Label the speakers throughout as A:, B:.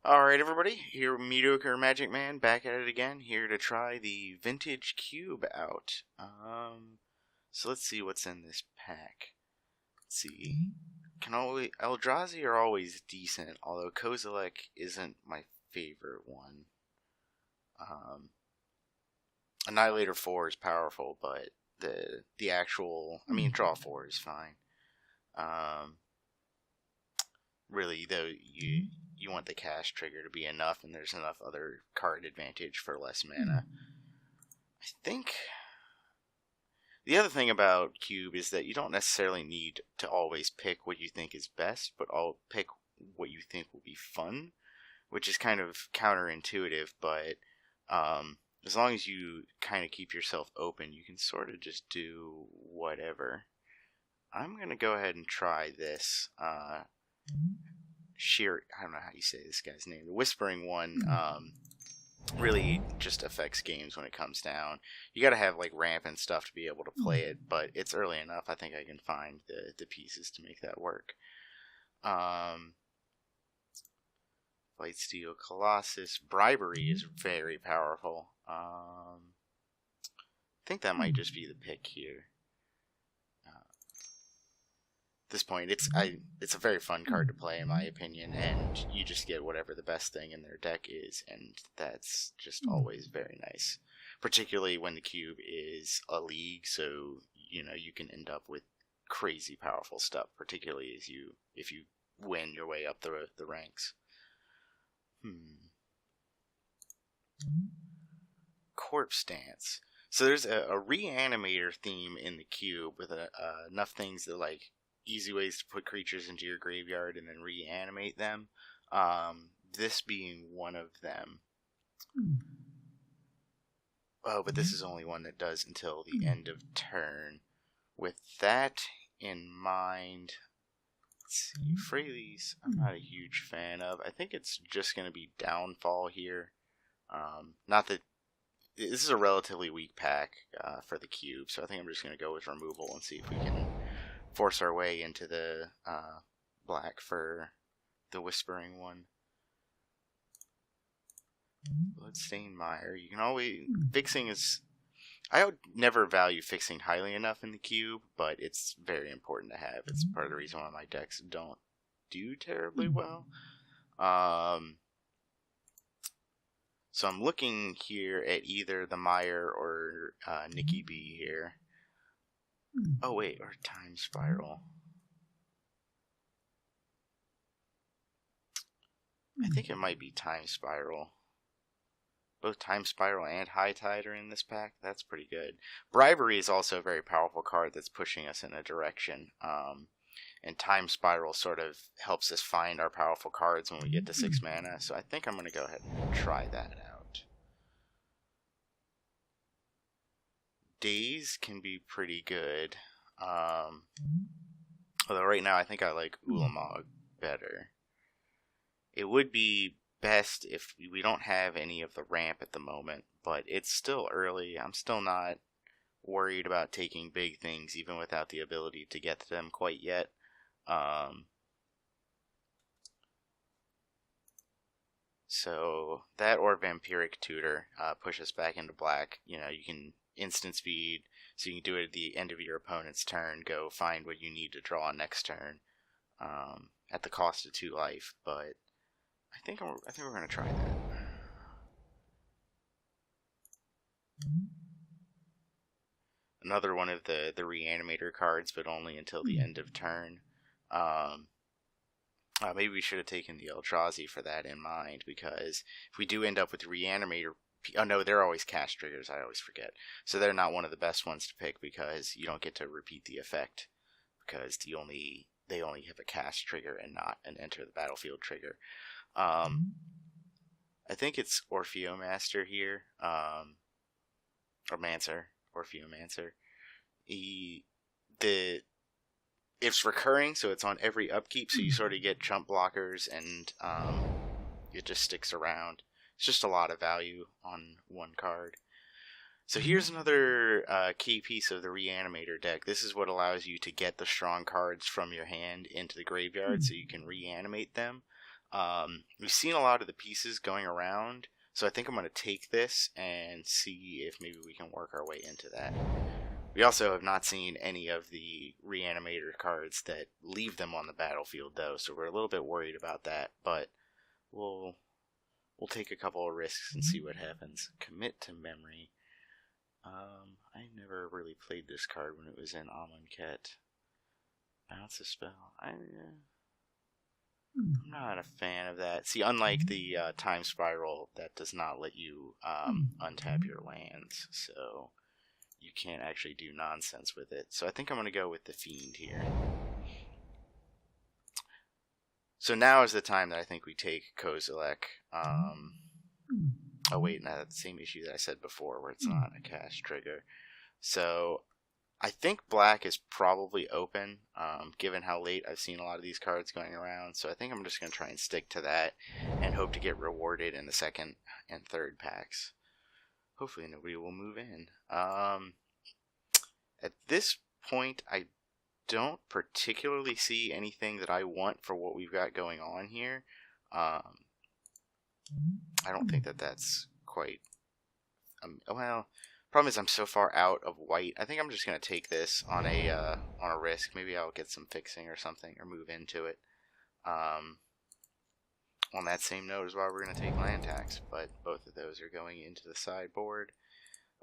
A: Alright, everybody, here Mediocre Magic Man, back at it again, here to try the Vintage Cube out. So let's see what's in this pack. Let's see. Eldrazi are always decent, although Kozilek isn't my favorite one. Annihilator 4 is powerful, but the actual, draw 4 is fine. Really, though, you want the cast trigger to be enough, and there's enough other card advantage for less mana. I think the other thing about Cube is that you don't necessarily need to always pick what you think is best, but I'll pick what you think will be fun, which is kind of counterintuitive, but as long as you kind of keep yourself open, you can sort of just do whatever. I'm going to go ahead and try this. I don't know how you say this guy's name. The Whispering one really just affects games when it comes down. You got to have like ramp and stuff to be able to play it, but it's early enough. I think I can find the pieces to make that work. Blightsteel Colossus. Bribery is very powerful. I think that might just be the pick here. At this point, it's a very fun card to play, in my opinion, and you just get whatever the best thing in their deck is, and that's just always very nice. Particularly when the cube is a league, so you can end up with crazy powerful stuff. Particularly if you win your way up the ranks. Corpse Dance. So there's a reanimator theme in the cube with enough things that like easy ways to put creatures into your graveyard and then reanimate them. This being one of them. Oh, but this is only one that does until the end of turn. With that in mind, let's see, Fraley's I'm not a huge fan of. I think it's just going to be Downfall here. Not that this is a relatively weak pack for the cube, so I think I'm just going to go with removal and see if we can force our way into the black for the Whispering one. Bloodstained Mire. You can always fixing is. I would never value fixing highly enough in the cube, but it's very important to have. It's part of the reason why my decks don't do terribly well. So I'm looking here at either the Mire or Nikki B here. Oh wait, or Time Spiral. I think it might be Time Spiral. Both Time Spiral and High Tide are in this pack. That's pretty good. Bribery is also a very powerful card that's pushing us in a direction. And Time Spiral sort of helps us find our powerful cards when we get to 6 mana. So I think I'm going to go ahead and try that out. Daze can be pretty good. Although right now I think I like Ulamog better. It would be best if we don't have any of the ramp at the moment, but it's still early. I'm still not worried about taking big things even without the ability to get to them quite yet. So that or Vampiric Tutor push us back into black. You can instant speed, so you can do it at the end of your opponent's turn, go find what you need to draw next turn at the cost of 2 life, but I think we're going to try that. Another one of the Reanimator cards, but only until the end of turn. Maybe we should have taken the Eldrazi for that in mind, because if we do end up with Reanimator... Oh no, they're always cast triggers, I always forget. So they're not one of the best ones to pick, because you don't get to repeat the effect, because they only have a cast trigger and not an enter the battlefield trigger. I think it's Orpheomaster here, or Mancer, Orpheomancer. It's recurring, so it's on every upkeep, so you sort of get chump blockers, and it just sticks around. It's just a lot of value on one card. So here's another key piece of the Reanimator deck. This is what allows you to get the strong cards from your hand into the graveyard so you can reanimate them. We've seen a lot of the pieces going around, so I think I'm going to take this and see if maybe we can work our way into that. We also have not seen any of the reanimator cards that leave them on the battlefield, though, so we're a little bit worried about that, but we'll take a couple of risks and see what happens. Commit to memory. I never really played this card when it was in Amonkhet. Bounce a spell. I'm not a fan of that. See, unlike the Time Spiral, that does not let you untap your lands, so you can't actually do nonsense with it. So I think I'm going to go with the Fiend here. So now is the time that I think we take Kozilek. Oh wait, no, that's the same issue that I said before, where it's not a cast trigger. So I think black is probably open, given how late I've seen a lot of these cards going around. So I think I'm just going to try and stick to that and hope to get rewarded in the second and third packs. Hopefully nobody will move in. At this point, I don't particularly see anything that I want for what we've got going on here. I don't think that that's quite... well, problem is I'm so far out of white. I think I'm just going to take this on a risk. Maybe I'll get some fixing or something, or move into it. On that same note as well, we're going to take land tax, but both of those are going into the sideboard.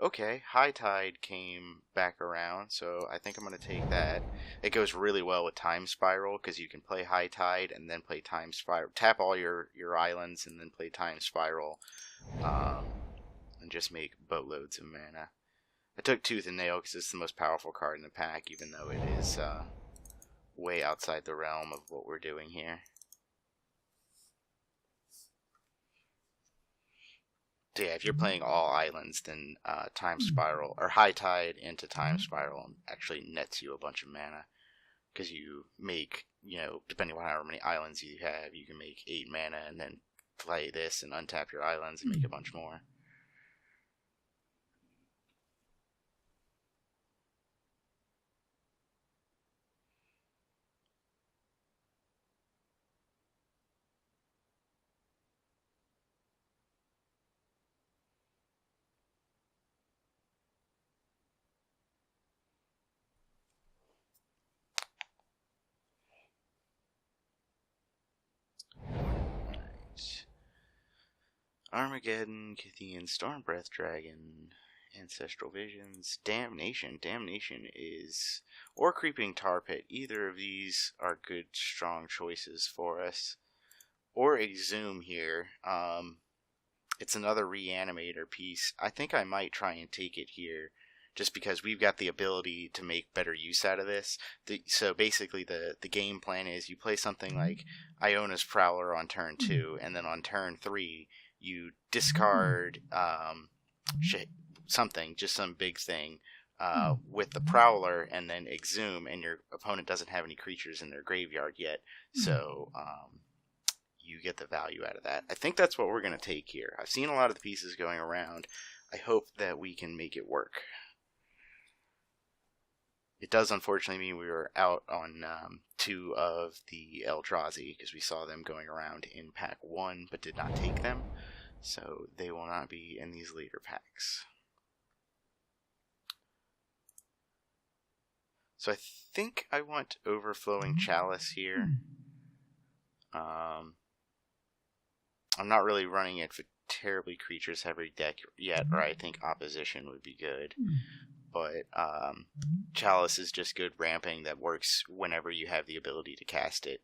A: Okay, High Tide came back around, so I think I'm going to take that. It goes really well with Time Spiral, because you can play High Tide and then play Time Spiral. Tap all your islands and then play Time Spiral, and just make boatloads of mana. I took Tooth and Nail because it's the most powerful card in the pack, even though it is way outside the realm of what we're doing here. So yeah, if you're playing all islands, then Time Spiral, or High Tide into Time Spiral actually nets you a bunch of mana. Because you make, depending on however many islands you have, you can make 8 mana and then play this and untap your islands and make a bunch more. Armageddon, Kythian, Stormbreath Dragon, Ancestral Visions, Damnation. Damnation is... or Creeping Tar Pit. Either of these are good, strong choices for us. Or Exhume here. It's another Reanimator piece. I think I might try and take it here, just because we've got the ability to make better use out of this. So basically the game plan is you play something like Iona's Prowler on turn 2, and then on turn 3... you discard something, just some big thing, with the Prowler, and then Exhume, and your opponent doesn't have any creatures in their graveyard yet, so you get the value out of that. I think that's what we're going to take here. I've seen a lot of the pieces going around. I hope that we can make it work. It does unfortunately mean we were out on 2 of the Eldrazi, because we saw them going around in pack 1, but did not take them. So they will not be in these later packs. So I think I want Overflowing Chalice here. I'm not really running it for terribly creatures heavy deck yet, or I think Opposition would be good. But Chalice is just good ramping that works whenever you have the ability to cast it.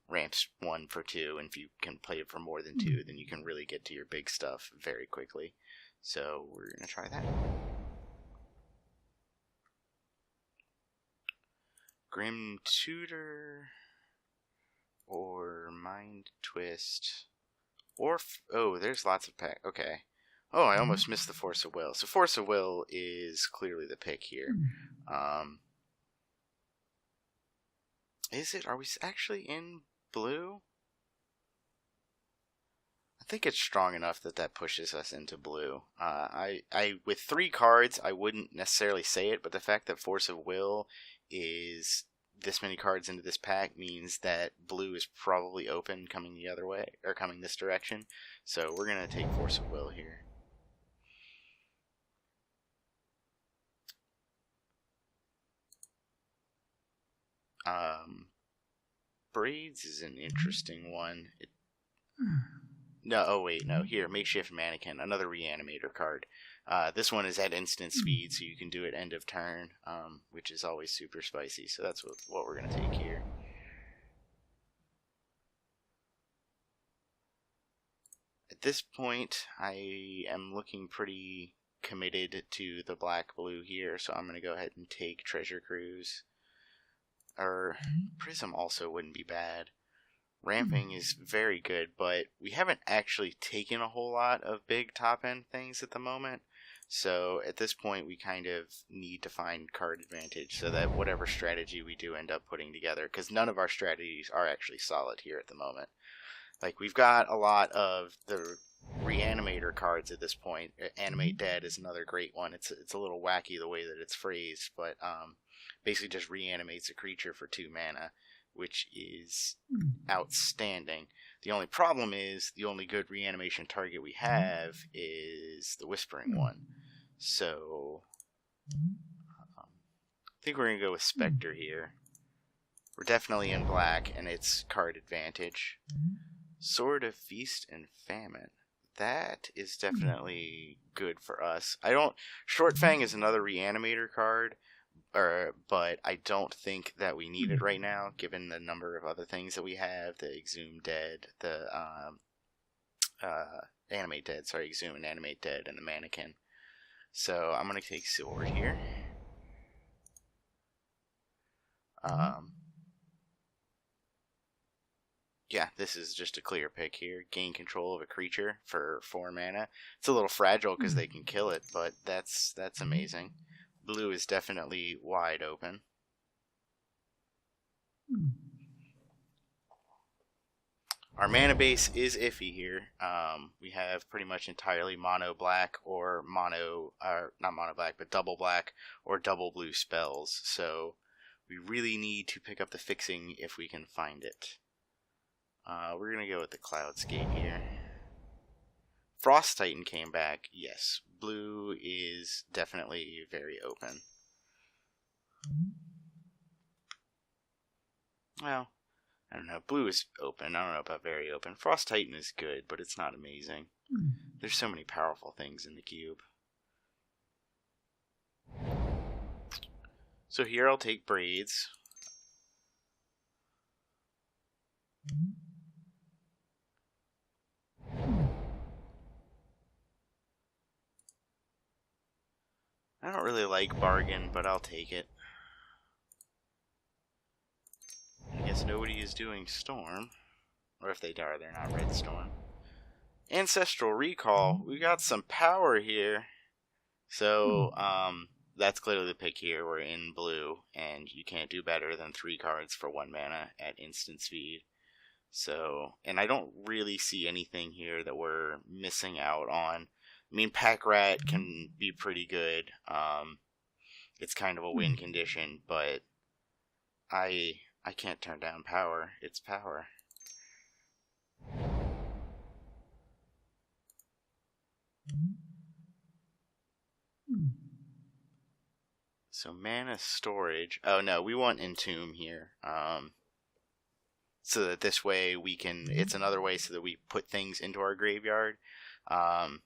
A: Ramps 1 for 2, and if you can play it for more than 2, then you can really get to your big stuff very quickly. So we're going to try that. Grim Tutor, or Mind Twist, or... oh, there's lots of pack. Okay. Oh, I almost missed the Force of Will. So Force of Will is clearly the pick here. Is it? Are we actually in blue? I think it's strong enough that pushes us into blue. With 3 cards, I wouldn't necessarily say it, but the fact that Force of Will is this many cards into this pack means that blue is probably open coming the other way, or coming this direction. So we're going to take Force of Will here. Braids is an interesting one. No, oh wait, no. Here, Makeshift Mannequin, another Reanimator card. This one is at instant speed, so you can do it end of turn, which is always super spicy. So that's what we're going to take here. At this point, I am looking pretty committed to the black-blue here, so I'm going to go ahead and take Treasure Cruise. Or Prism also wouldn't be bad. Ramping is very good, but we haven't actually taken a whole lot of big top-end things at the moment. So at this point, we kind of need to find card advantage so that whatever strategy we do end up putting together, because none of our strategies are actually solid here at the moment. Like, we've got a lot of the Reanimator cards at this point. Animate Dead is another great one. It's a little wacky the way that it's phrased, but basically just reanimates a creature for 2 mana, which is outstanding. The only problem is the only good reanimation target we have is the Whispering one. So I think we're going to go with Spectre here. We're definitely in black, and it's card advantage. Sword of Feast and Famine. That is definitely good for us. Short Fang is another Reanimator card, but I don't think that we need it right now, given the number of other things that we have. The Exhume Dead, the Animate Dead, Exhume and Animate Dead, and the Mannequin. So I'm going to take Sword here. Yeah, this is just a clear pick here. Gain control of a creature for 4 mana. It's a little fragile because they can kill it, but that's amazing. Blue is definitely wide open. Our mana base is iffy here. We have pretty much entirely mono black or not mono black, but double black or double blue spells. So we really need to pick up the fixing if we can find it. We're going to go with the Cloudscape here. Frost Titan came back. Yes, blue is definitely very open. Well, I don't know. Blue is open. I don't know about very open. Frost Titan is good, but it's not amazing. There's so many powerful things in the cube. So here I'll take Braids. I don't really like Bargain, but I'll take it. I guess nobody is doing Storm. Or if they are, they're not Red Storm. Ancestral Recall. We got some power here. So, that's clearly the pick here. We're in blue, and you can't do better than 3 cards for 1 mana at instant speed. So, and I don't really see anything here that we're missing out on. I mean, Pack Rat can be pretty good. It's kind of a win condition, but I can't turn down power. It's power. So mana storage. Oh no, we want Entomb here. So that this way we can. It's another way so that we put things into our graveyard.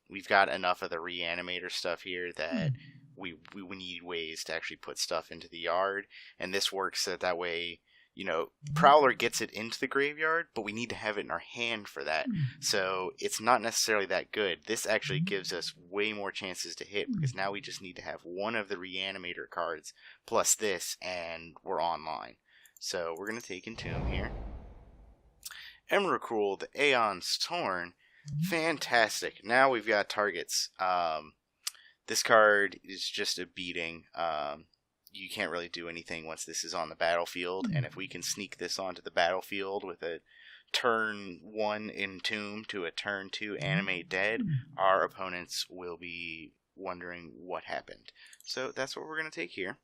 A: We've got enough of the Reanimator stuff here that we need ways to actually put stuff into the yard, and this works so that way, you know, Prowler gets it into the graveyard, but we need to have it in our hand for that. So it's not necessarily that good. This actually gives us way more chances to hit, because now we just need to have one of the Reanimator cards plus this, and we're online. So we're going to take Entomb here. Emrakul, the Aeon's Torn. Fantastic. Now we've got targets. This card is just a beating. You can't really do anything once this is on the battlefield, and if we can sneak this onto the battlefield with a turn 1 Entomb to a turn 2 Animate Dead, our opponents will be wondering what happened. So that's what we're going to take here.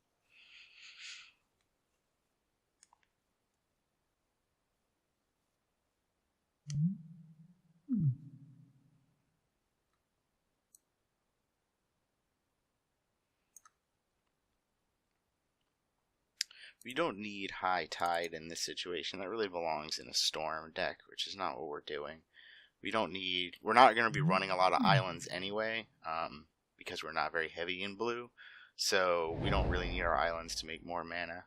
A: We don't need High Tide in this situation. That really belongs in a Storm deck, which is not what we're doing. We're not going to be running a lot of islands anyway, because we're not very heavy in blue. So we don't really need our islands to make more mana.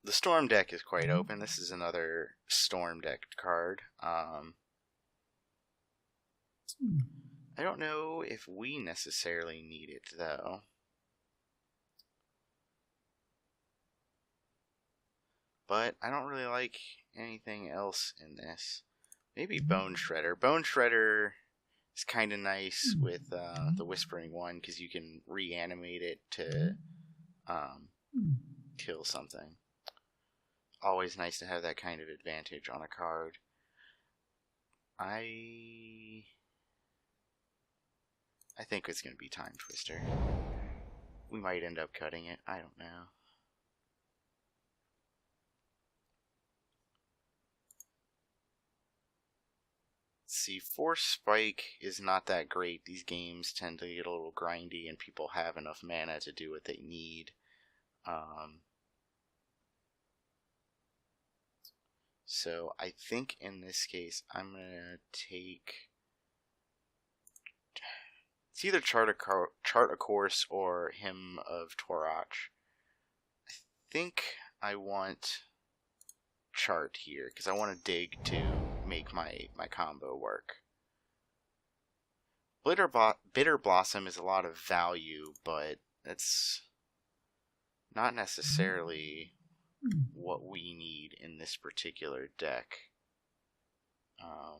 A: The Storm deck is quite open. This is another Storm deck card. I don't know if we necessarily need it, though. But I don't really like anything else in this. Maybe Bone Shredder. Bone Shredder is kind of nice with the Whispering One, because you can reanimate it to kill something. Always nice to have that kind of advantage on a card. I think it's going to be Time Twister. We might end up cutting it. I don't know. See, Force Spike is not that great. These games tend to get a little grindy, and people have enough mana to do what they need. So I think in this case, I'm gonna take. It's either Chart a Course or Hymn of Torach. I think I want Chart here, because I want to dig to make my combo work. Bitter Blossom is a lot of value, but it's not necessarily what we need in this particular deck. I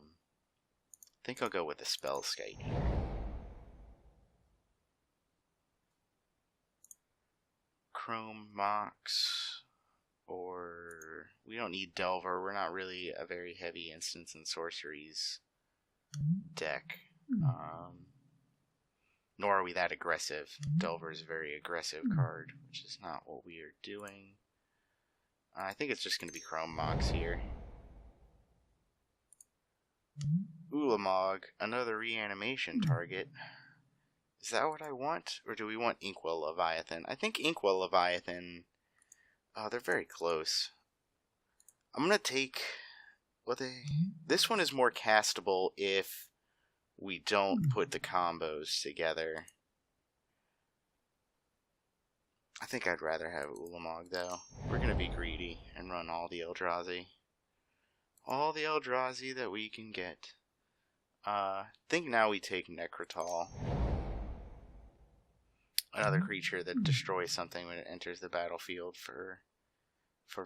A: think I'll go with the Spellskite here. Chrome Mox, or we don't need Delver. We're not really a very heavy instants and sorceries deck. Nor are we that aggressive. Delver is a very aggressive card, which is not what we are doing. I think it's just going to be Chrome Mox here. Ulamog, another reanimation target. Is that what I want? Or do we want Inkwell Leviathan? I think Inkwell Leviathan... Oh, they're very close. I'm going to take... This one is more castable if we don't put the combos together. I think I'd rather have Ulamog, though. We're going to be greedy and run all the Eldrazi. All the Eldrazi that we can get. I think now we take Necrotal. Another creature that destroys something when it enters the battlefield for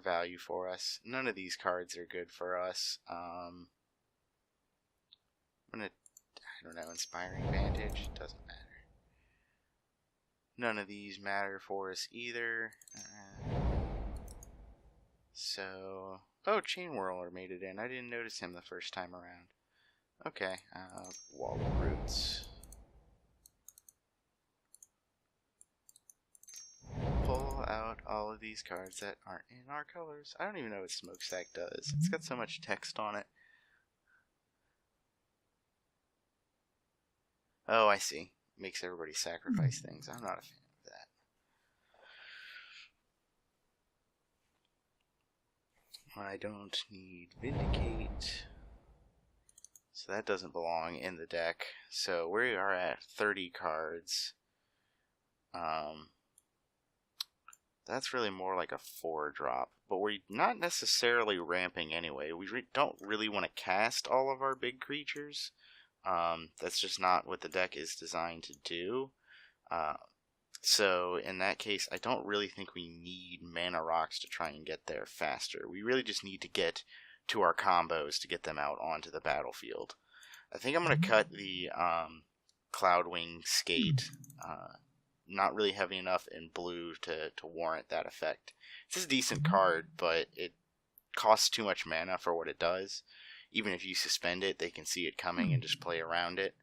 A: value for us. None of these cards are good for us. I'm gonna, I don't know, Inspiring Vantage? Doesn't matter. None of these matter for us either. Oh, Chain Whirler made it in. I didn't notice him the first time around. Okay, Wall of Roots. Pull out all of these cards that aren't in our colors. I don't even know what Smokestack does. It's got so much text on it. Oh, I see. Makes everybody sacrifice things. I'm not a fan of that. I don't need Vindicate. So that doesn't belong in the deck. So we are at 30 cards. That's really more like a 4-drop. But we're not necessarily ramping anyway. We don't really want to cast all of our big creatures. That's just not what the deck is designed to do. So in that case, I don't really think we need Mana Rocks to try and get there faster. We really just need to get to our combos to get them out onto the battlefield. I think I'm going to cut the Cloudwing Skate. Not really heavy enough in blue to warrant that effect. It's a decent card, but it costs too much mana for what it does. Even if you suspend it, they can see it coming and just play around it.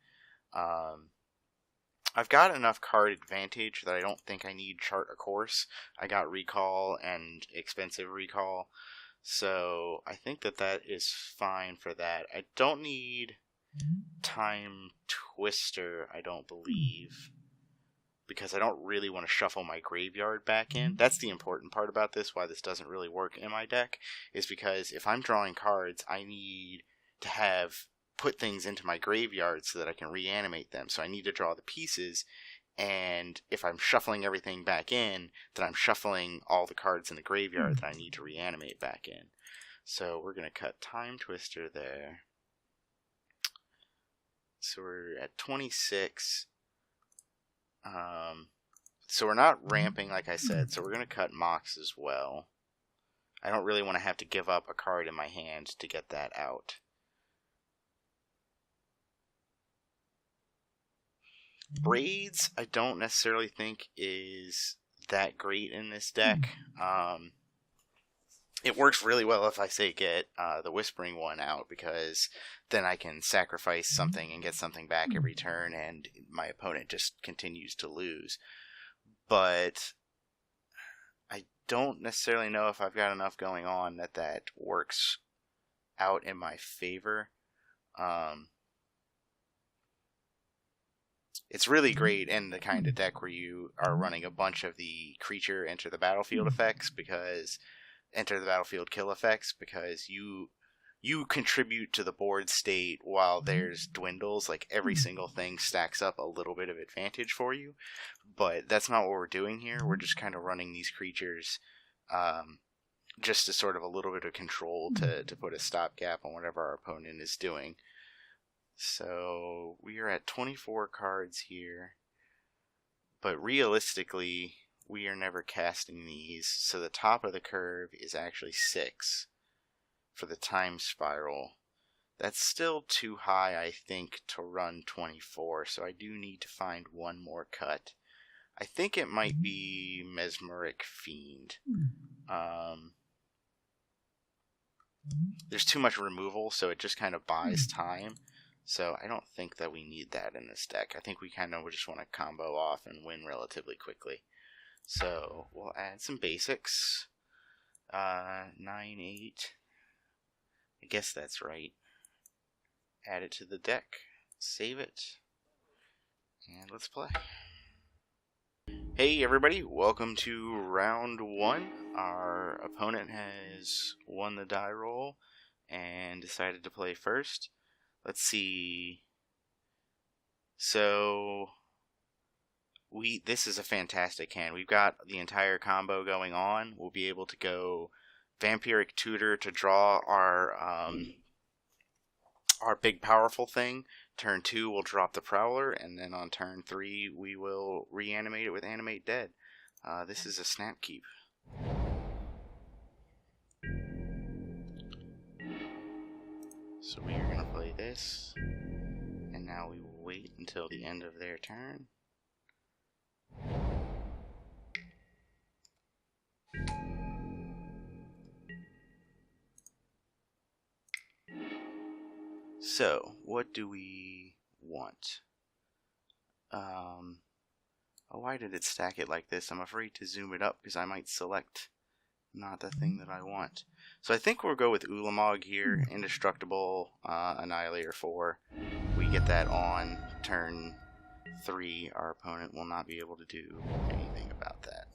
A: I've got enough card advantage that I don't think I need Chart a Course. I got Recall and Expensive Recall, So I think that is fine for that. I don't need Time Twister, I don't believe, because I don't really want to shuffle my graveyard back in. That's the important part about this, why this doesn't really work in my deck, is because if I'm drawing cards, I need to put things into my graveyard so that I can reanimate them. So I need to draw the pieces, and if I'm shuffling everything back in, then I'm shuffling all the cards in the graveyard that I need to reanimate back in. So we're going to cut Time Twister there. So we're at 26. So we're not ramping, like I said, so we're going to cut Mox as well. I don't really want to have to give up a card in my hand to get that out. Braids, I don't necessarily think is that great in this deck. It works really well if I say get the Whispering one out, because then I can sacrifice something and get something back every turn, and my opponent just continues to lose. But I don't necessarily know if I've got enough going on that works out in my favor. It's really great in the kind of deck where you are running a bunch of the creature enter the battlefield effects, because enter the battlefield kill effects, because you contribute to the board state while theirs dwindles. Like, every single thing stacks up a little bit of advantage for you, but that's not what we're doing here. We're just kind of running these creatures just as sort of a little bit of control to put a stopgap on whatever our opponent is doing. So we are at 24 cards here, but realistically we are never casting these, so the top of the curve is actually 6 for the Time Spiral. That's still too high, I think, to run 24, so I do need to find one more cut. I think it might be Mesmeric Fiend. There's too much removal, so it just kind of buys time. So I don't think that we need that in this deck. I think we kind of just want to combo off and win relatively quickly. So we'll add some basics. 9, 8. I guess that's right. Add it to the deck. Save it. And let's play. Hey everybody, welcome to round 1. Our opponent has won the die roll and decided to play first. Let's see. So this is a fantastic hand. We've got the entire combo going on. We'll be able to go Vampiric Tutor to draw our big powerful thing. Turn 2 we'll drop the Prowler, and then on turn 3 we will reanimate it with Animate Dead. This is a snap keep. So we are going to play this, and now we will wait until the end of their turn. So, what do we want? Why did it stack it like this? I'm afraid to zoom it up because I might select not the thing that I want. So I think we'll go with Ulamog here. Indestructible, Annihilator 4. We get that on turn 3. Our opponent will not be able to do anything about that.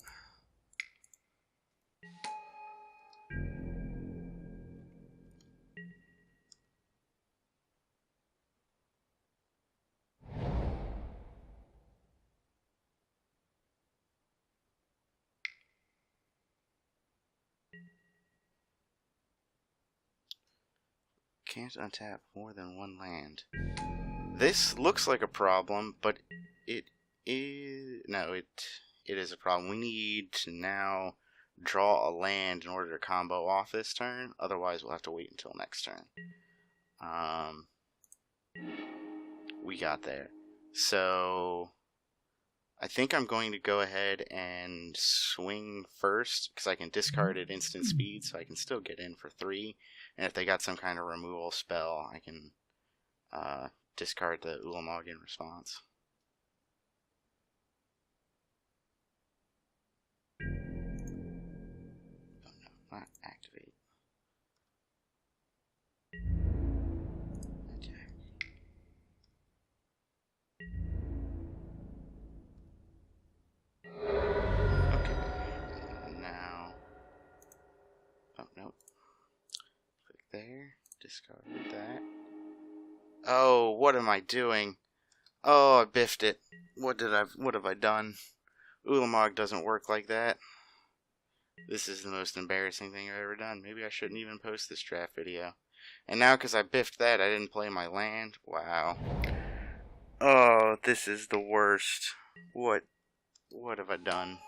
A: Can't untap more than one land. This looks like a problem, but it is... No, it is a problem. We need to now draw a land in order to combo off this turn. Otherwise, we'll have to wait until next turn. We got there. So I think I'm going to go ahead and swing first, because I can discard at instant speed, so I can still get in for 3. And if they got some kind of removal spell, I can discard the Ulamog in response. Oh no, not activate. there. Discard that. Oh, what am I doing? Oh, I biffed it. What have I done? Ulamog doesn't work like that. This is the most embarrassing thing I've ever done. Maybe I shouldn't even post this draft video. And now because I biffed that, I didn't play my land. Wow. Oh, this is the worst. What have I done?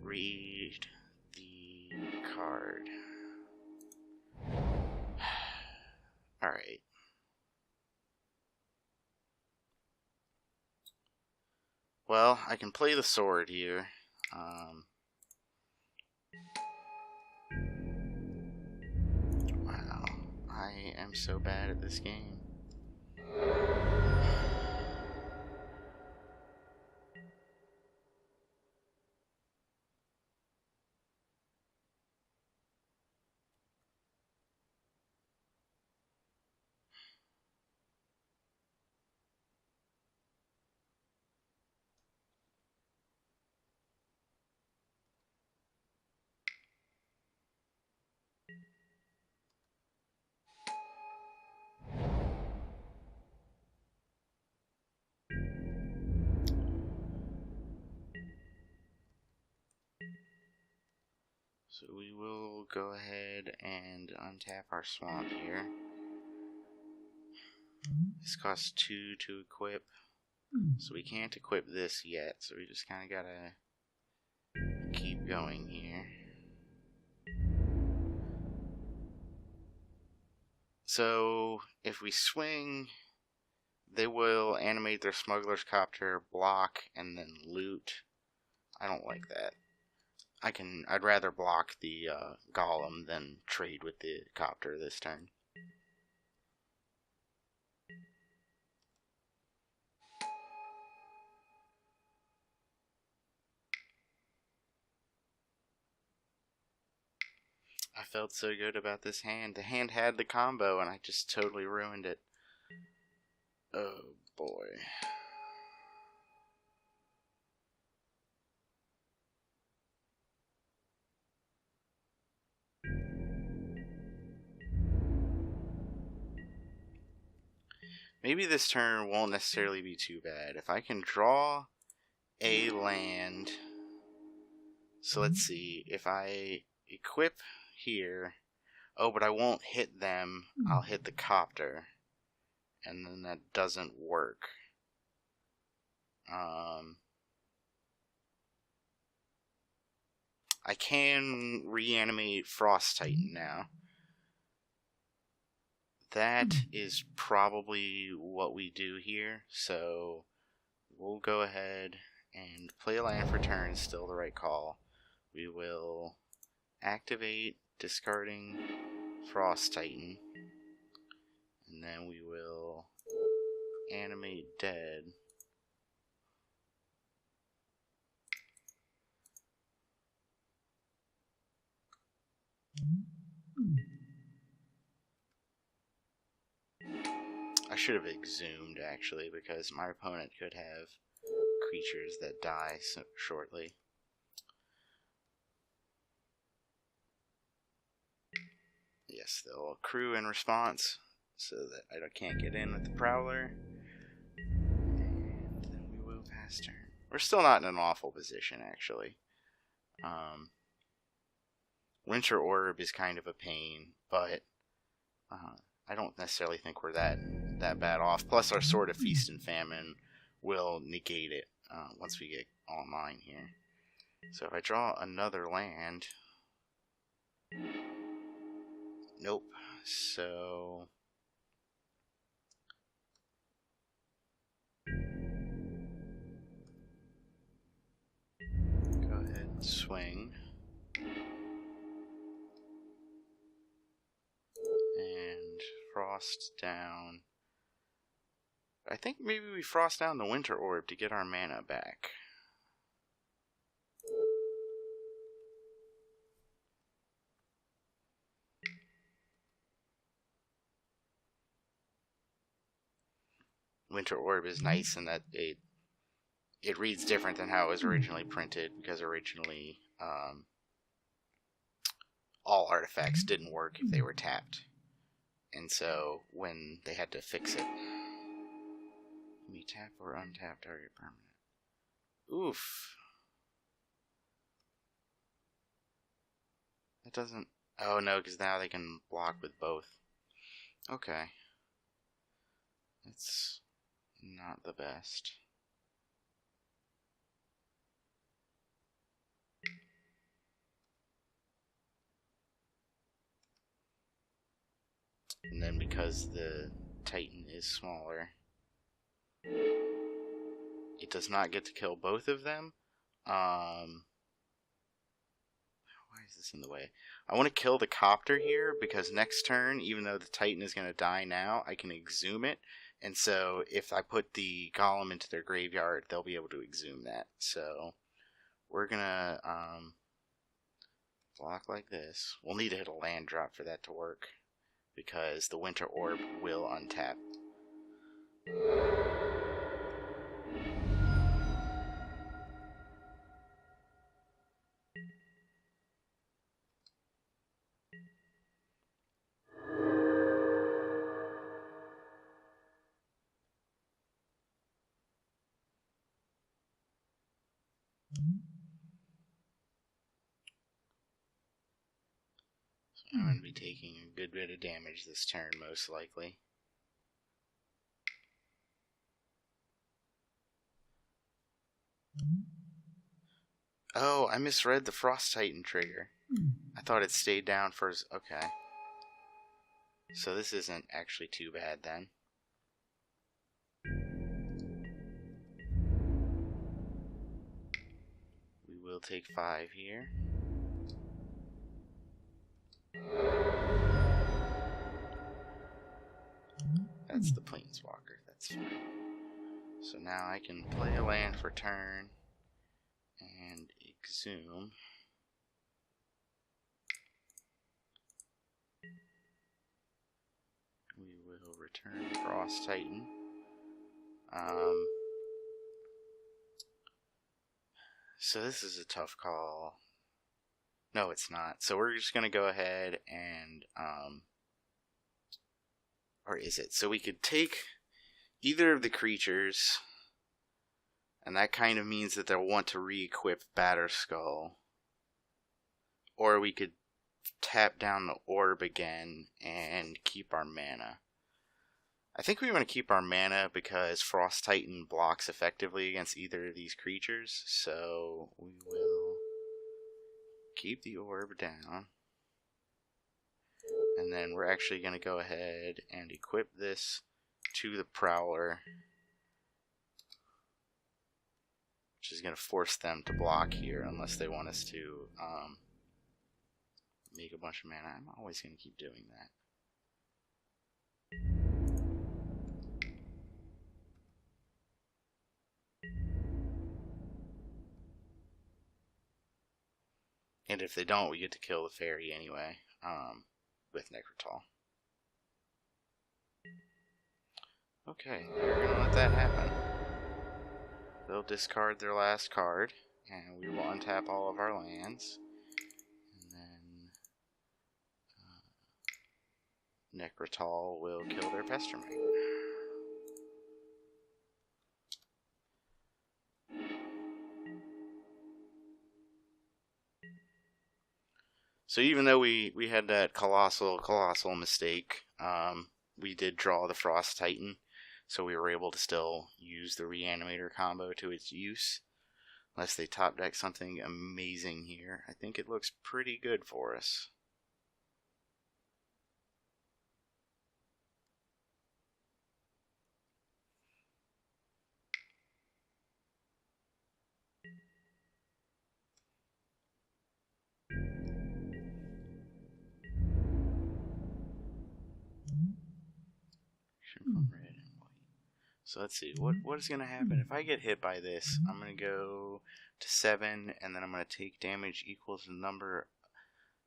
A: Read the card. Alright. Well, I can play the sword here. Wow. I am so bad at this game. So we will go ahead and untap our swamp here. This costs 2 to equip, so we can't equip this yet, so we just kind of gotta keep going here. So if we swing, they will animate their smuggler's copter, block, and then loot. I don't like that. I'd rather block the golem than trade with the copter this turn. I felt so good about this hand. The hand had the combo and I just totally ruined it. Oh boy. Maybe this turn won't necessarily be too bad. If I can draw a land. So let's see. If I equip here. Oh, but I won't hit them. I'll hit the copter. And then that doesn't work. I can reanimate Frost Titan now. That is probably what we do here, so we'll go ahead and play a land for turn, still the right call. We will activate, discarding Frost Titan, and then we will animate dead. I should have exhumed, actually, because my opponent could have creatures that die so shortly. Yes, they'll accrue in response, so that I can't get in with the Prowler. And then we will pass turn. We're still not in an awful position, actually. Winter Orb is kind of a pain, but I don't necessarily think we're that bad off. Plus, our Sword of Feast and Famine will negate it once we get online here. So if I draw another land... Nope. So... go ahead and swing. And frost down. I think maybe we frost down the Winter Orb to get our mana back. Winter Orb is nice in that it reads different than how it was originally printed, because originally all artifacts didn't work if they were tapped. And so when they had to fix it, you tap or untap target permanent. Oof. That doesn't... Oh no, because now they can block with both. Okay. That's not the best. And then because the Titan is smaller, it does not get to kill both of them. Why is this in the way? I want to kill the copter here because next turn, even though the Titan is going to die now, I can exhume it. And so if I put the golem into their graveyard, they'll be able to exhume that. So we're going to block like this. We'll need to hit a land drop for that to work, because the Winter Orb will untap. So I'm going to be taking a good bit of damage this turn, most likely. Oh, I misread the Frost Titan trigger. I thought it stayed down for... Okay. So this isn't actually too bad then. We will take 5 here. That's the Planeswalker. That's fine. So now I can play a land for turn and exhume. We will return Frost Titan. So this is a tough call. No, it's not. So we're just going to go ahead and... or is it? So we could take either of the creatures, and that kind of means that they'll want to re-equip Batterskull. Or we could tap down the orb again and keep our mana. I think we want to keep our mana because Frost Titan blocks effectively against either of these creatures, so we will keep the orb down. And then we're actually going to go ahead and equip this to the Prowler, which is going to force them to block here unless they want us to make a bunch of mana. I'm always going to keep doing that. And if they don't, we get to kill the fairy anyway, with Necrotal. Okay, we're going to let that happen. They'll discard their last card, and we will untap all of our lands. And then Necrotal will kill their Pestermite. So even though we had that colossal mistake, we did draw the Frost Titan, so we were able to still use the Reanimator combo to its use. Unless they top deck something amazing here, I think it looks pretty good for us. From red and white. So let's see, what is going to happen if I get hit by this? I'm going to go to 7, and then I'm going to take damage equal to the number.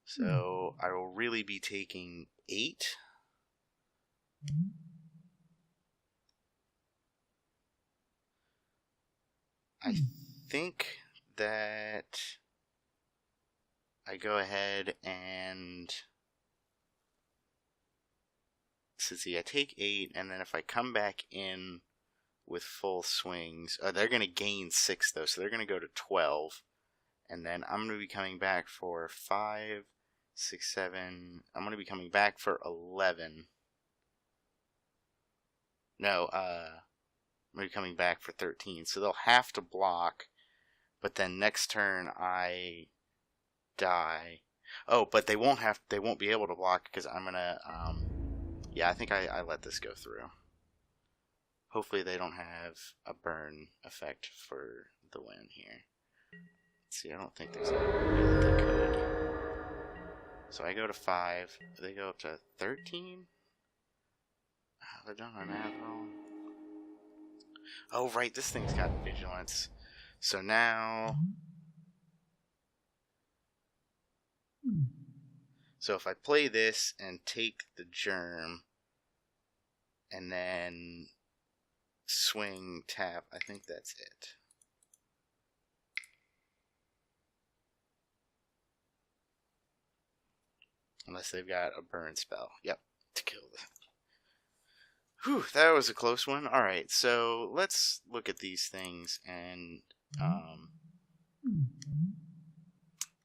A: So I will really be taking 8. I think that I go ahead and so see, I take 8, and then if I come back in with full swings, they're going to gain 6 though, so they're going to go to 12, and then I'm going to be coming back for 5, 6, 7. I'm going to be coming back for 11. No, I'm going to be coming back for 13, so they'll have to block, but then next turn I die. Oh, but they won't be able to block because I'm going to, yeah, I think I let this go through. Hopefully they don't have a burn effect for the win here. Let's see, I don't think there's any way that they could. So I go to 5. They go up to 13? Have I done my math wrong? Oh, right, this thing's got vigilance. So now... So if I play this and take the germ, and then swing, tap, I think that's it. Unless they've got a burn spell. Yep, to kill them. Whew, that was a close one. Alright, so let's look at these things and,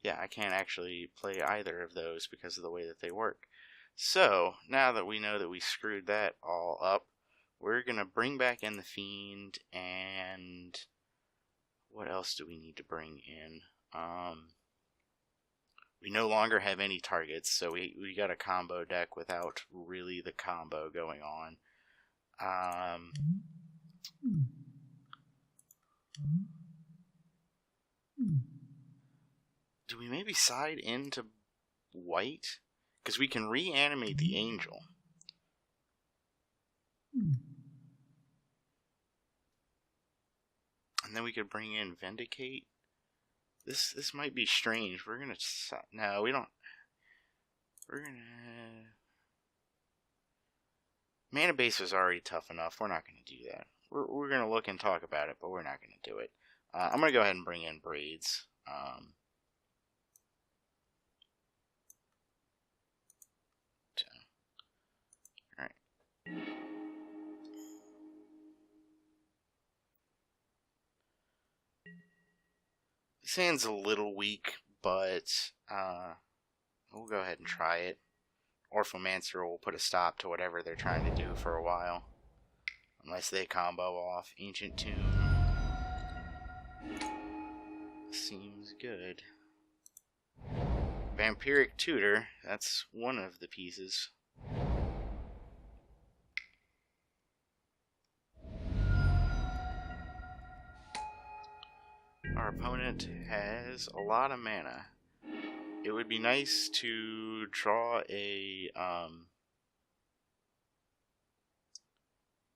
A: yeah, I can't actually play either of those because of the way that they work. So, now that we know that we screwed that all up, we're going to bring back in the Fiend, and what else do we need to bring in? We no longer have any targets, so we got a combo deck without really the combo going on. Do we maybe side into white? Because we can reanimate the angel. And then we could bring in Vindicate. This might be strange. We're gonna... No, we don't... We're gonna... Mana base was already tough enough. We're not gonna do that. We're gonna look and talk about it, but we're not gonna do it. I'm gonna go ahead and bring in Braids. Alright. This hand's a little weak, but we'll go ahead and try it. Orphomancer will put a stop to whatever they're trying to do for a while. Unless they combo off Ancient Tomb. Seems good. Vampiric Tutor, that's one of the pieces. Our opponent has a lot of mana. It would be nice to draw a,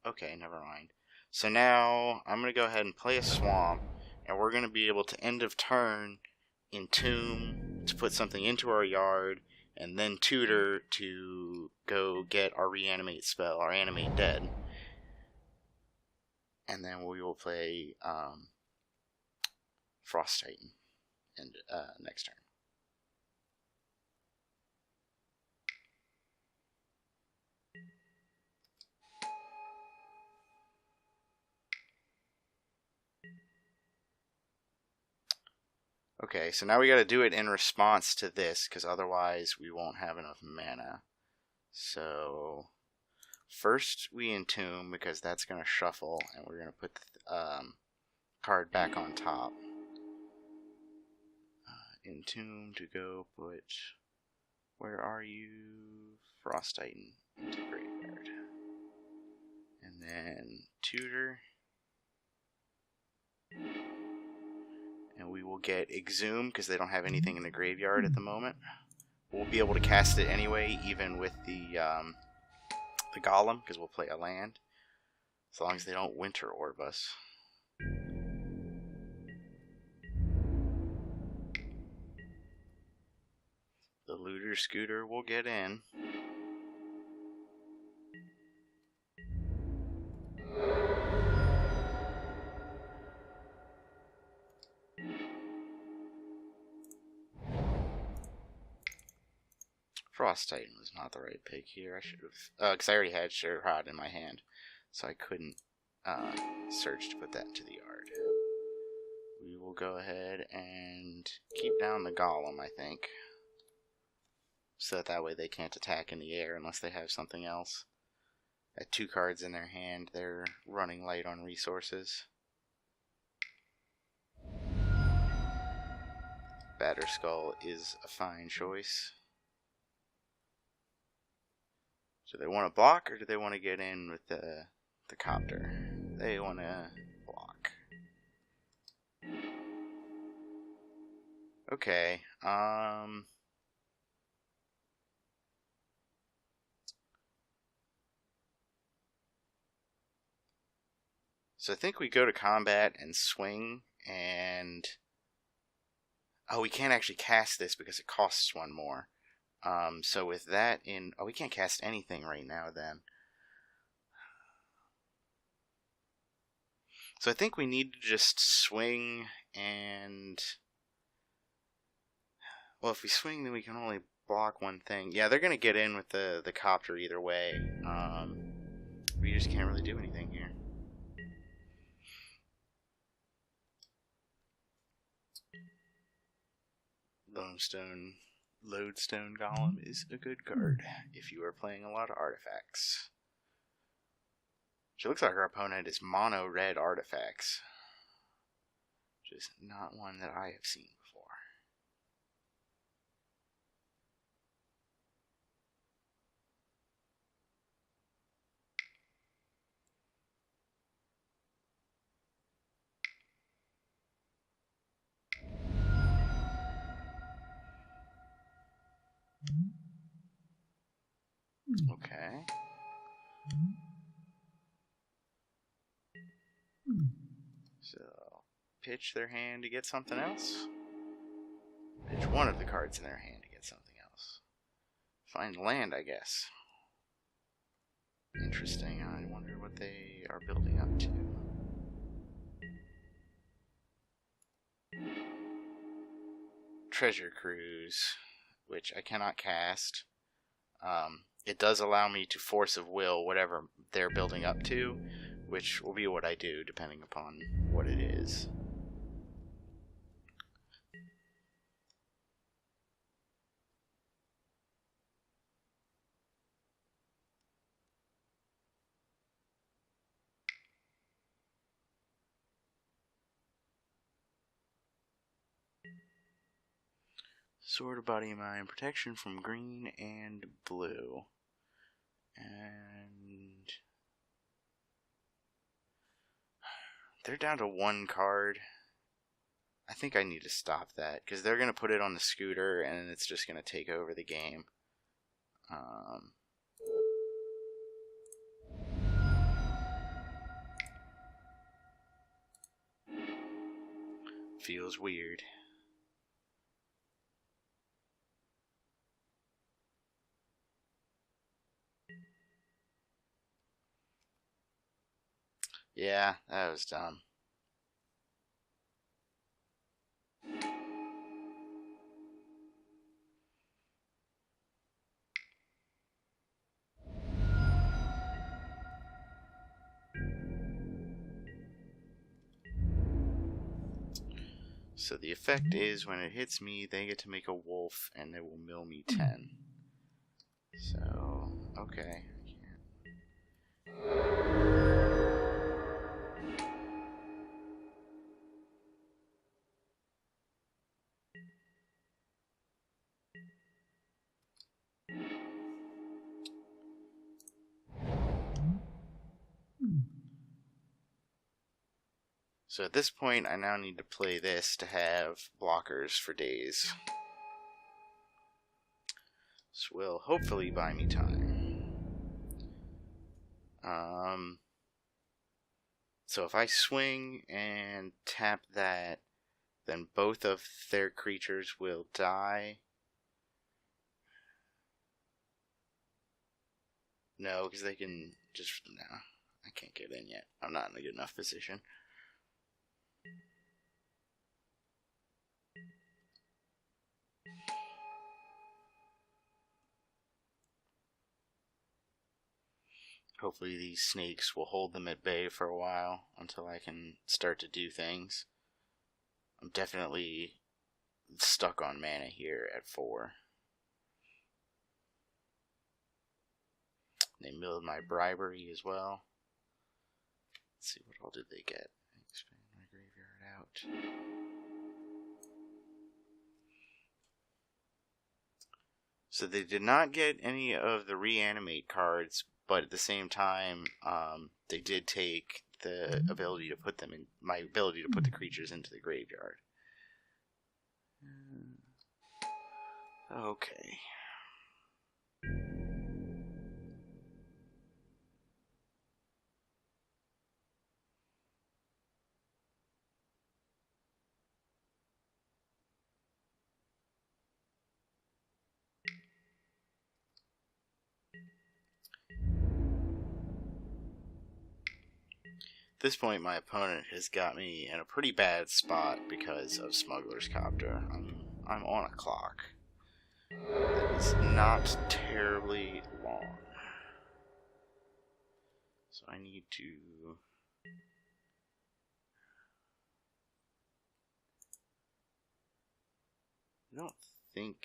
A: okay, never mind. So now, I'm going to go ahead and play a Swamp, and we're going to be able to end of turn Entomb to put something into our yard, and then Tutor to go get our Reanimate spell, our Animate Dead. And then we will play, Frost Titan and next turn. Okay, so now we got to do it in response to this, because otherwise we won't have enough mana. So first we Entomb, because that's going to shuffle, and we're going to put the card back on top. Entomb to go put, where are you? Frost Titan into graveyard. And then Tutor. And we will get Exhume, because they don't have anything in the graveyard at the moment. We'll be able to cast it anyway, even with the Golem, because we'll play a land. As long as they don't Winter Orb us. The Looter Scooter will get in. Frost Titan was not the right pick here. I should have, because I already had Sherrod in my hand, so I couldn't search to put that into the yard. We will go ahead and keep down the Golem, I think, so that way they can't attack in the air unless they have something else. At 2 cards in their hand, they're running light on resources. Batterskull is a fine choice. Do they want to block, or do they want to get in with the copter? They want to block. Okay, so I think we go to combat and swing, and oh, we can't actually cast this because it costs 1 more. So with that in, oh, we can't cast anything right now then. So I think we need to just swing and, well, if we swing, then we can only block 1 thing. Yeah, they're gonna get in with the copter either way. We just can't really do anything here. Lodestone Golem is a good card if you are playing a lot of artifacts. It looks like our opponent is mono red artifacts, which is not one that I have seen before. Okay. So, pitch their hand to get something else. Pitch one of the cards in their hand to get something else. Find land, I guess. Interesting. I wonder what they are building up to. Treasure Cruise, which I cannot cast. It does allow me to force of will whatever they're building up to, which will be what I do depending upon what it is. Sword of Body and Mind, protection from green and blue. And they're down to 1 card. I think I need to stop that, because they're going to put it on the scooter, and it's just going to take over the game. Feels weird. Yeah, that was dumb. So the effect is when it hits me, they get to make a wolf, and they will mill me 10. So, okay. So at this point, I now need to play this to have blockers for days. This will hopefully buy me time. So if I swing and tap that, then both of their creatures will die. No, because they can just... No, I can't get in yet. I'm not in a good enough position. Hopefully these snakes will hold them at bay for a while until I can start to do things. I'm definitely stuck on mana here at 4. They milled my bribery as well. Let's see, what all did they get? Expand my graveyard out. So they did not get any of the reanimate cards, but at the same time, they did take the ability to put them in, my ability to put the creatures into the graveyard. Okay. At this point, my opponent has got me in a pretty bad spot because of Smuggler's Copter. I'm on a clock. That is not terribly long. So I need to... I don't think...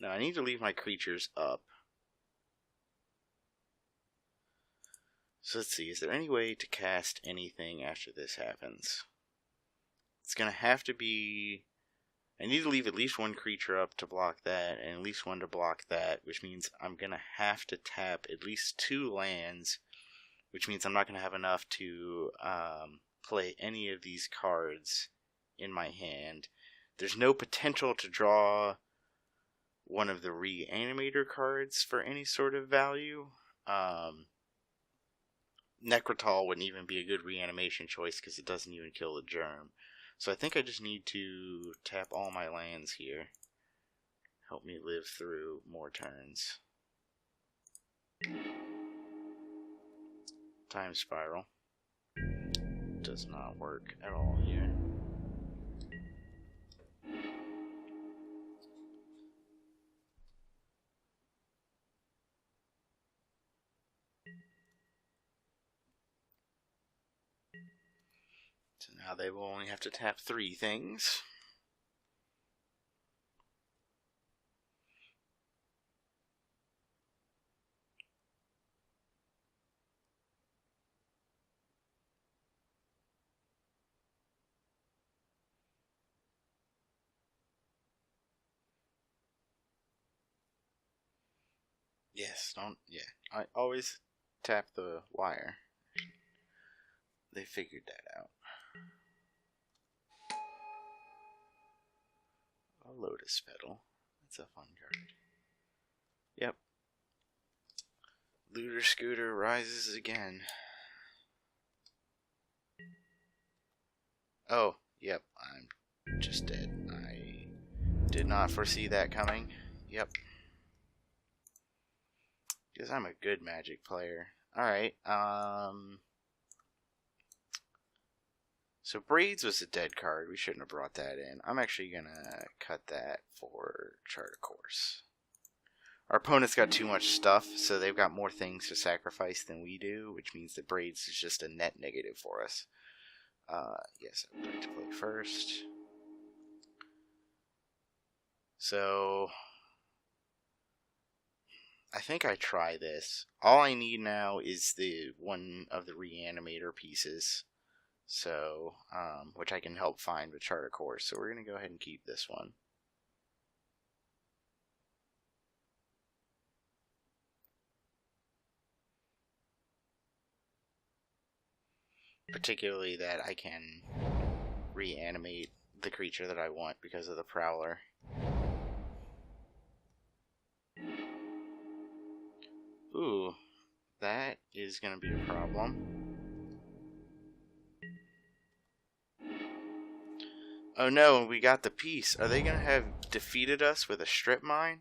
A: No, I need to leave my creatures up. So let's see, is there any way to cast anything after this happens? It's going to have to be... I need to leave at least one creature up to block that, and at least one to block that, which means I'm going to have to tap at least 2 lands, which means I'm not going to have enough to play any of these cards in my hand. There's no potential to draw one of the Reanimator cards for any sort of value. Necrotal wouldn't even be a good reanimation choice because it doesn't even kill the germ. So I think I just need to tap all my lands here. Help me live through more turns. Time Spiral. Does not work at all here. So now they will only have to tap 3 things. Yes, I always tap the wire. They figured that out. A Lotus Petal. That's a fun card. Yep. Looter Scooter rises again. Oh, yep, I'm just dead. I did not foresee that coming. Yep. Because I'm a good Magic player. Alright, so Braids was a dead card. We shouldn't have brought that in. I'm actually gonna cut that for Chart a Course. Our opponent's got too much stuff, so they've got more things to sacrifice than we do, which means that Braids is just a net negative for us. Yes, I would like to play first. So, I think I try this. All I need now is the one of the Reanimator pieces. So, which I can help find with Chart a Course. So we're going to go ahead and keep this one. Particularly that I can reanimate the creature that I want because of the Prowler. Ooh, that is going to be a problem. Oh no, we got the piece. Are they going to have defeated us with a Strip Mine?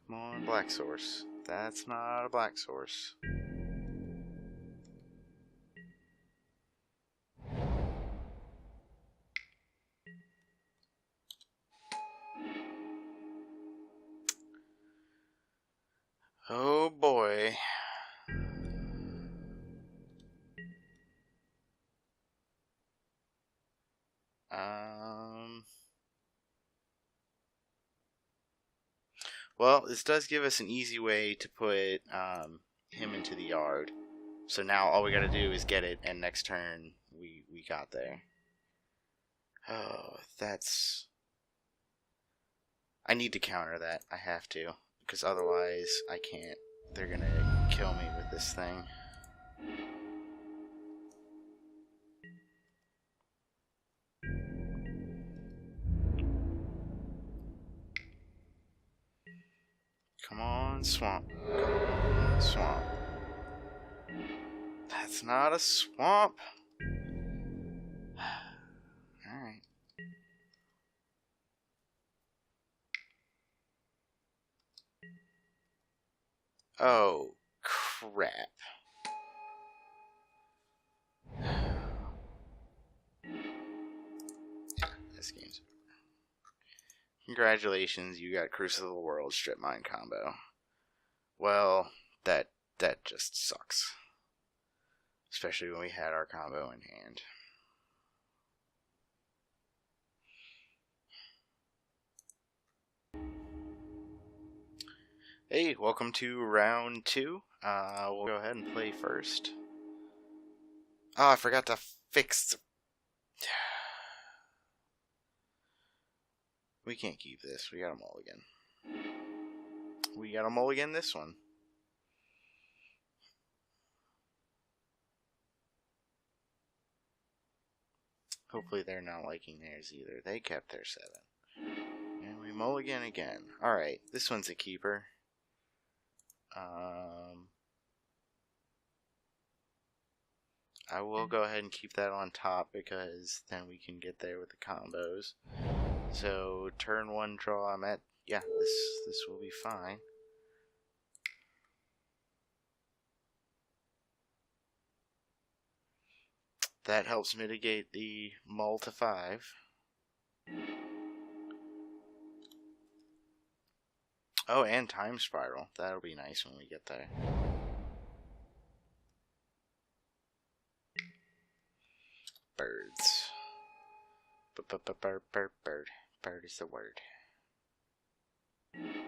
A: Come on, Black Source. That's not a Black Source. Oh boy. Well, this does give us an easy way to put him into the yard. So now all we gotta do is get it, and next turn we got there. Oh, that's... I need to counter that. I have to. Because otherwise I can't. They're gonna kill me with this thing. Come on, swamp. Come on, swamp. That's not a swamp. Alright. Oh, crap. This game's over. Congratulations, you got Crucible of the World Strip Mine combo. Well, that just sucks. Especially when we had our combo in hand. Hey, welcome to round 2. We'll go ahead and play first. Oh, I forgot to fix... We can't keep this. We got a mulligan. We got a mulligan this one. Hopefully they're not liking theirs either. They kept their 7. And we mulligan again. Alright, this one's a keeper. I will go ahead and keep that on top because then we can get there with the combos. So, turn 1 draw, I'm at... Yeah, this will be fine. That helps mitigate the mull to 5. Oh, and time spiral. That'll be nice when we get there. Birds. Bird. Bird is the word. Alright,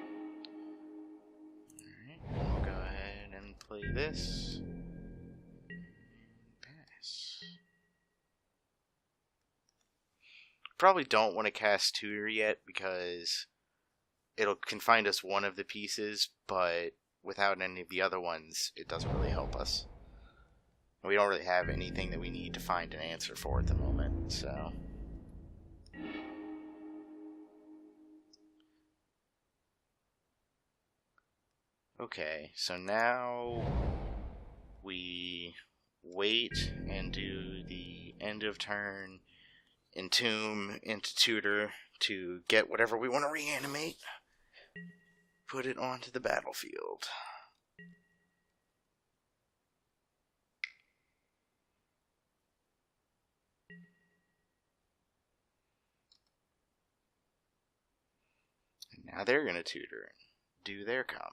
A: we'll go ahead and play this. Pass. Probably don't want to cast Tutor yet because it'll confine us one of the pieces, but without any of the other ones, it doesn't really help us. We don't really have anything that we need to find an answer for at the moment, so... Okay, so now we wait and do the end of turn entomb into Tutor to get whatever we want to reanimate, put it onto the battlefield. And now they're going to Tutor and do their combo.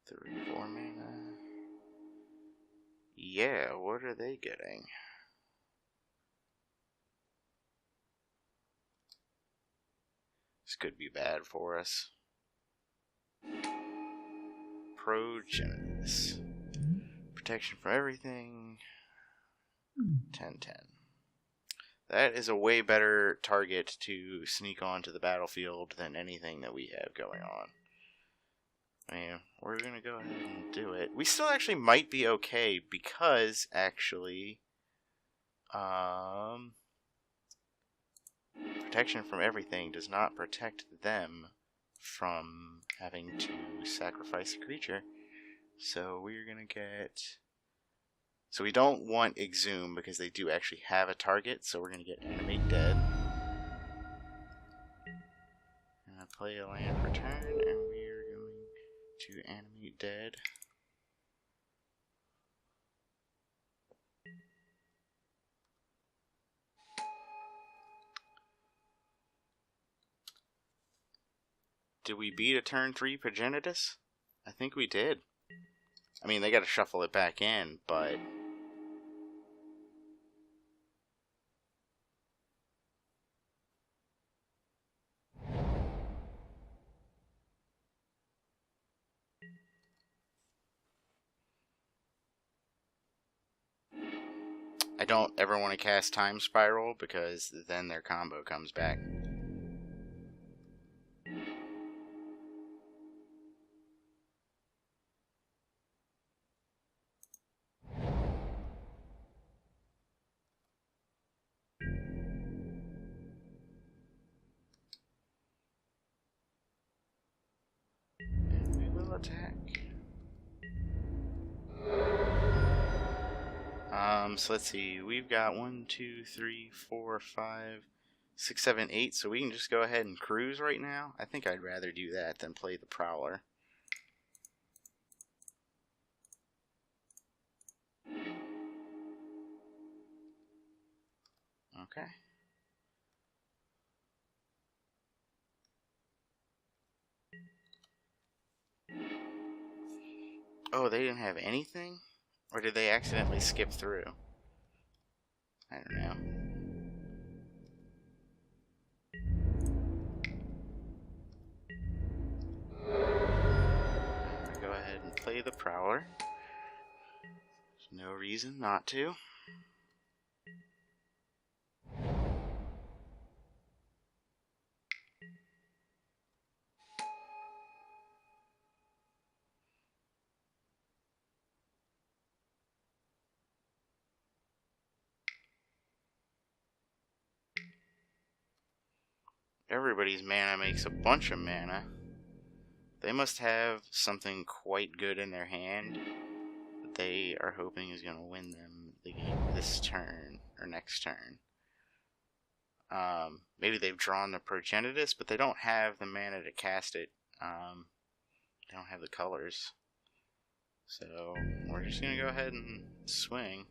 A: Three, 4 mana. Yeah, what are they getting? This could be bad for us. Progenitus. Protection from everything. 10/10. That is a way better target to sneak onto the battlefield than anything that we have going on. I mean, we're going to go ahead and do it. We still actually might be okay because, actually, protection from everything does not protect them from having to sacrifice a creature. So we're going to get So we don't want Exhume because they do actually have a target, so we're going to get Animate Dead. And I play a land for turn, and we are going to Animate Dead. Did we beat a turn 3 Progenitus? I think we did. I mean, they got to shuffle it back in, but... I don't ever want to cast Time Spiral because then their combo comes back. And we will attack. So let's see. We've got 1, 2, 3, 4, 5, 6, 7, 8. So we can just go ahead and cruise right now. I think I'd rather do that than play the Prowler. Okay. Oh, they didn't have anything? Or did they accidentally skip through? I don't know. I'm gonna go ahead and play the Prowler. There's no reason not to. Everybody's mana makes a bunch of mana. They must have something quite good in their hand that they are hoping is going to win them the game this turn or next turn. Maybe they've drawn the Progenitus, but they don't have the mana to cast it. They don't have the colors. So we're just going to go ahead and swing.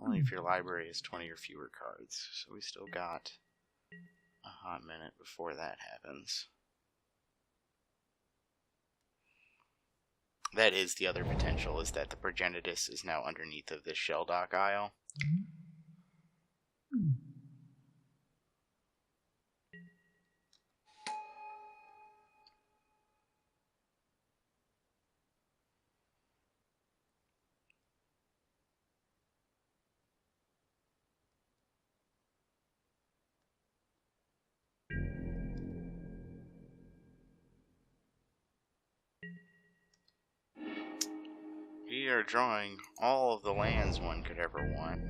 A: Only if your library is 20 or fewer cards. So we still got a hot minute before that happens. That is the other potential, is that the Progenitus is now underneath of this Shelldock Isle. We are drawing all of the lands one could ever want.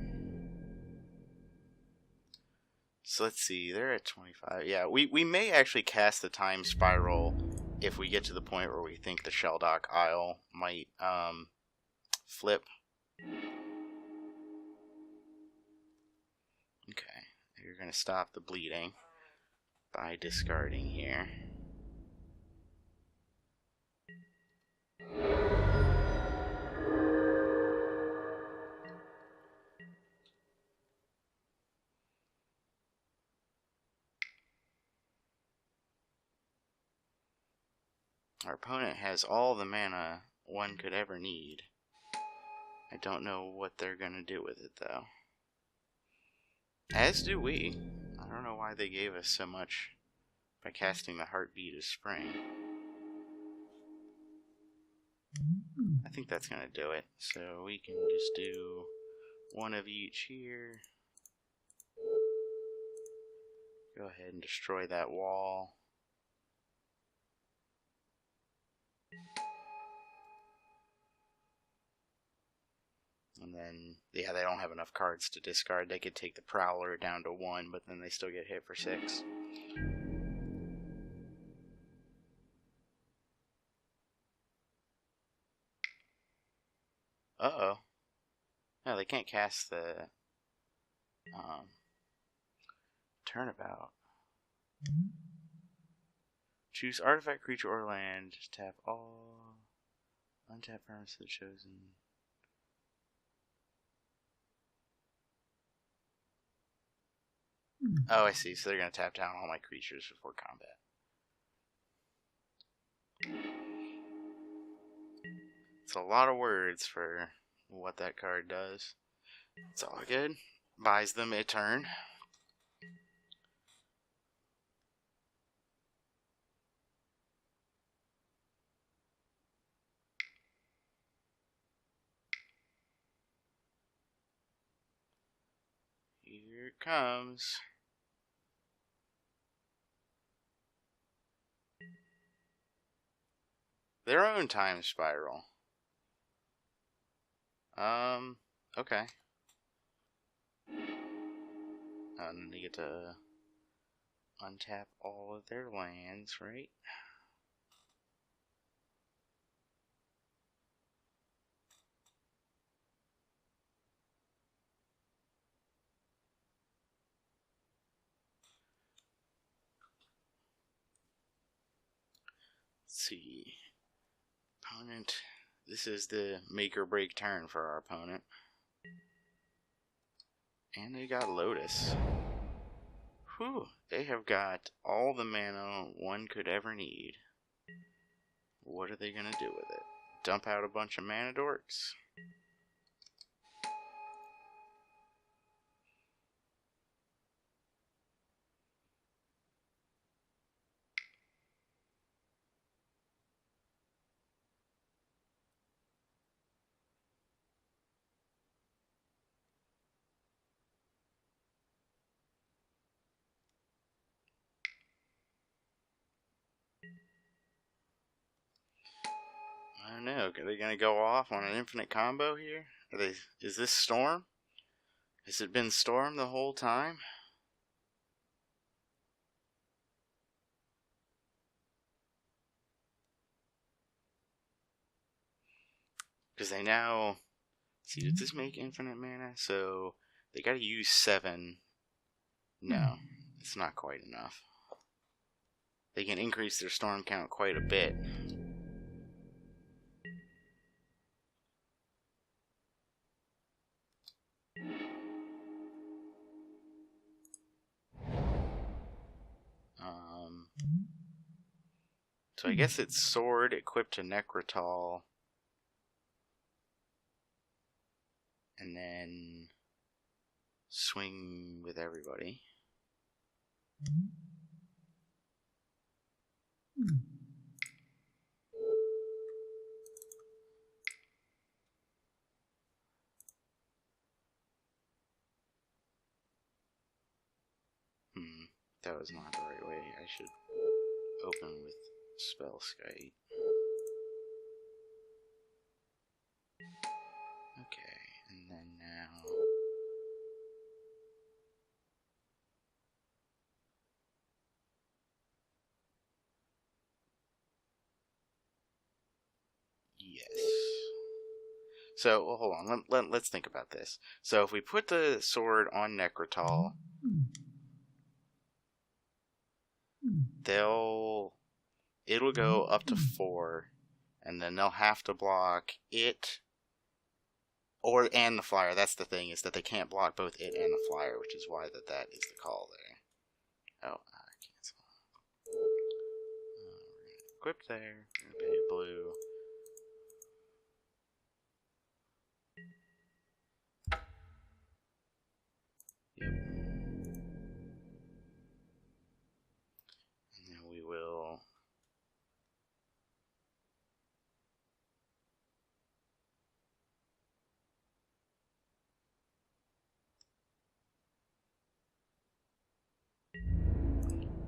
A: So let's see, they're at 25. Yeah, we may actually cast the Time Spiral if we get to the point where we think the Shelldock Isle might flip. Okay, you're going to stop the bleeding by discarding here. Our opponent has all the mana one could ever need. I don't know what they're going to do with it, though. As do we. I don't know why they gave us so much by casting the Heartbeat of Spring. I think that's going to do it. So we can just do one of each here. Go ahead and destroy that wall. And then, yeah, they don't have enough cards to discard. They could take the Prowler down to 1, but then they still get hit for 6. Uh-oh. No, they can't cast the Turnabout. Choose artifact, creature, or land. Tap all. Untap permanents of the chosen. Oh, I see. So they're going to tap down all my creatures before combat. It's a lot of words for what that card does. It's all good. Buys them a turn. Here it comes. Their own time spiral. Okay. And they get to untap all of their lands, right? Let's see. Opponent. This is the make or break turn for our opponent. And they got Lotus. Whew. They have got all the mana one could ever need. What are they going to do with it? Dump out a bunch of mana dorks? I don't know. Are they going to go off on an infinite combo here? Is this Storm? Has it been Storm the whole time? Because they now... See, does this make infinite mana? So, they gotta use 7. No, it's not quite enough. They can increase their storm count quite a bit. So I guess it's Sword equipped to Necrotal. And then swing with everybody. That was not the right way. I should open with Spellskite. Okay, and then now... Yes. So, well, hold on. Let's think about this. So, if we put the sword on Necrotal, it'll go up to 4, and then they'll have to block it and the flyer. That's the thing, is that they can't block both it and the flyer, which is why that is the call there. Oh, cancel. We're gonna equip there. We're gonna pay blue. Yep. And then we will...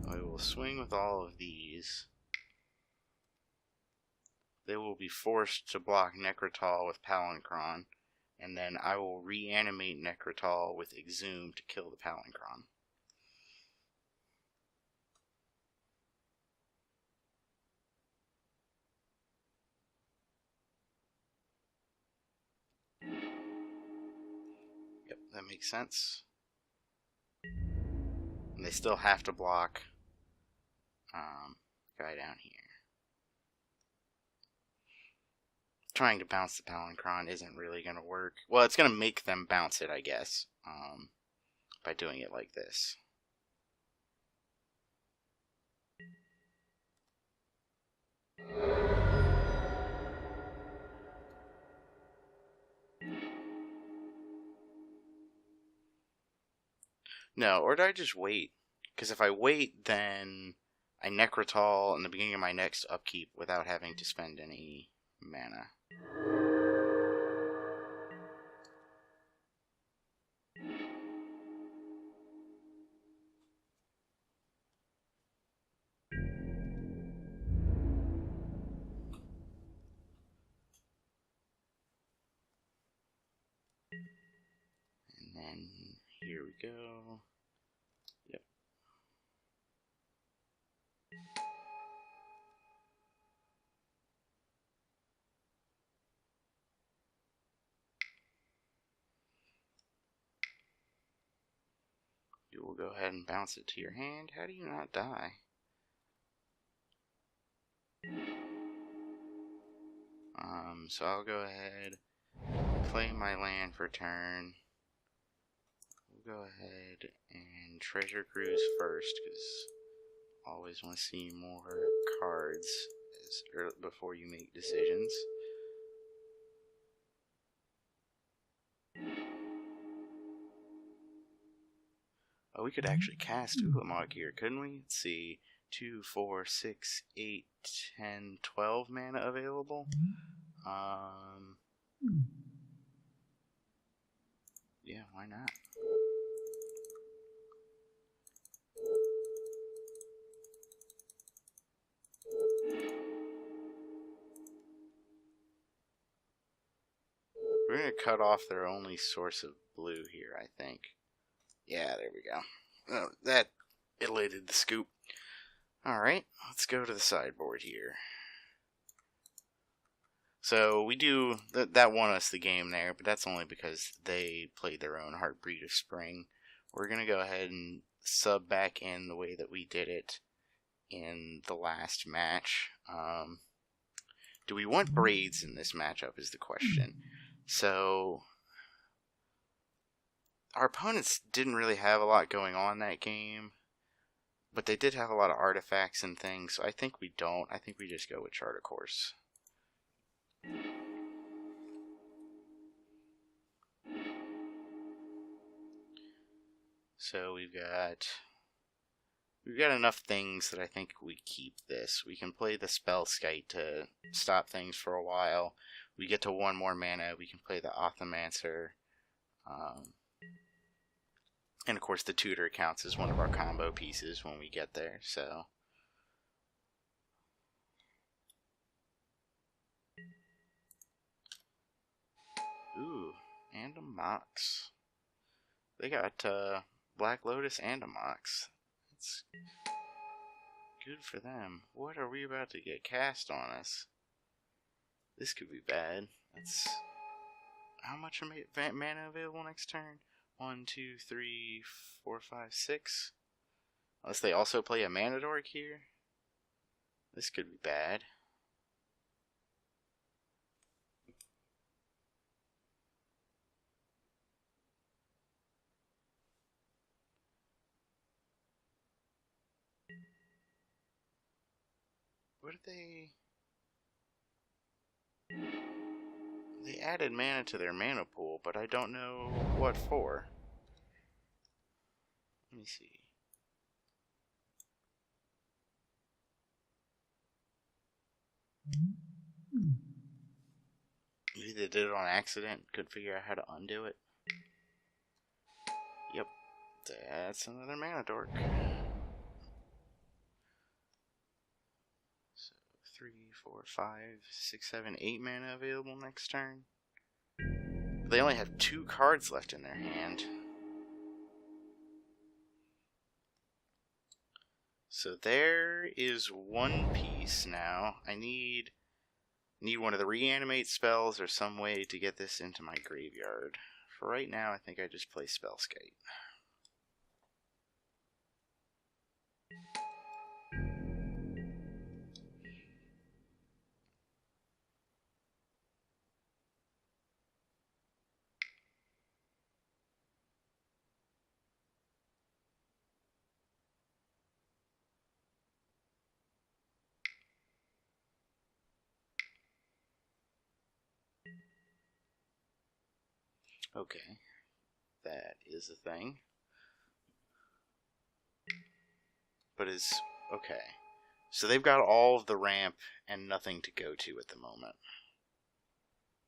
A: I will swing with all of these. They will be forced to block Necrotal with Palancron, and then I will reanimate Necrotal with Exhume to kill the Palinchron. Yep, that makes sense. And they still have to block guy down here. Trying to bounce the Palinchron isn't really going to work. Well, it's going to make them bounce it, I guess, by doing it like this. No, or do I just wait? Because if I wait, then I Necrotal in the beginning of my next upkeep without having to spend any mana. And then here we go. Yep. You will go ahead and bounce it to your hand. How do you not die? So I'll go ahead, play my land for turn. We'll go ahead and Treasure Cruise first, because I always want to see more cards before you make decisions. Oh, we could actually cast Ulamog here, couldn't we? Let's see. 2, 4, 6, 8, 10, 12 mana available. Yeah, why not? We're going to cut off their only source of blue here, I think. Yeah, there we go. Oh, that elated the scoop. Alright, let's go to the sideboard here. So we do, that won us the game there, but that's only because they played their own Heartbreed of Spring. We're going to go ahead and sub back in the way that we did it in the last match. Do we want Braids in this matchup is the question. So our opponents didn't really have a lot going on that game, but they did have a lot of artifacts and things, so I think we don't. I think we just go with Chart a Course. So we've got enough things that I think we keep this. We can play the Spellskite to stop things for a while. We get to 1 more mana. We can play the Othomancer. And of course the Tutor counts as one of our combo pieces when we get there, so. Ooh, and a Mox. They got Black Lotus and a Mox. That's good for them. What are we about to get cast on us? This could be bad. That's how much mana available next turn? 1, 2, 3, 4, 5, 6. Unless they also play a Mana Dork here. This could be bad. What did they... They added mana to their mana pool, but I don't know what for. Let me see. Maybe they did it on accident, couldn't figure out how to undo it. Yep, that's another Mana Dork. So 3, 4, 5, 6, 7, 8 mana available next turn. They only have 2 cards left in their hand. So there is 1 piece now. I need one of the reanimate spells or some way to get this into my graveyard. For right now, I think I just play Spellskite. Okay, that is a thing. But is okay. So they've got all of the ramp and nothing to go to at the moment.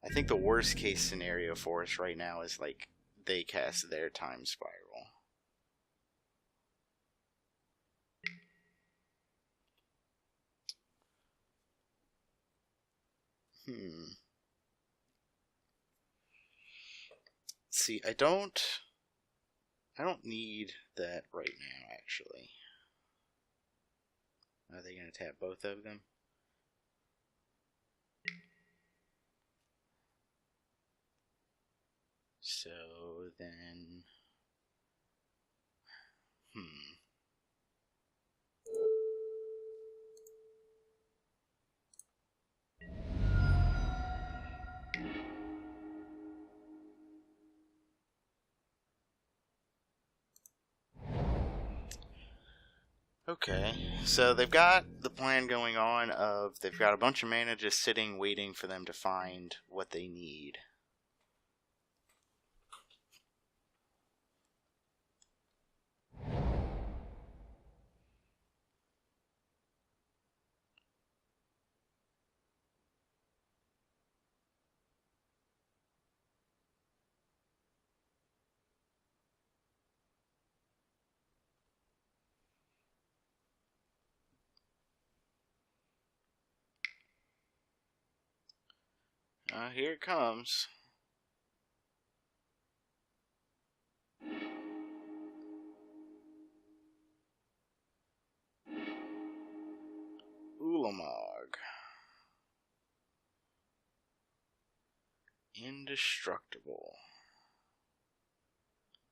A: I think the worst case scenario for us right now is like they cast their time spiral. See, I don't need that right now, actually. Are they going to tap both of them? So then... Okay, so they've got the plan going on of they've got a bunch of mana just sitting waiting for them to find what they need. Here it comes. Ulamog. Indestructible.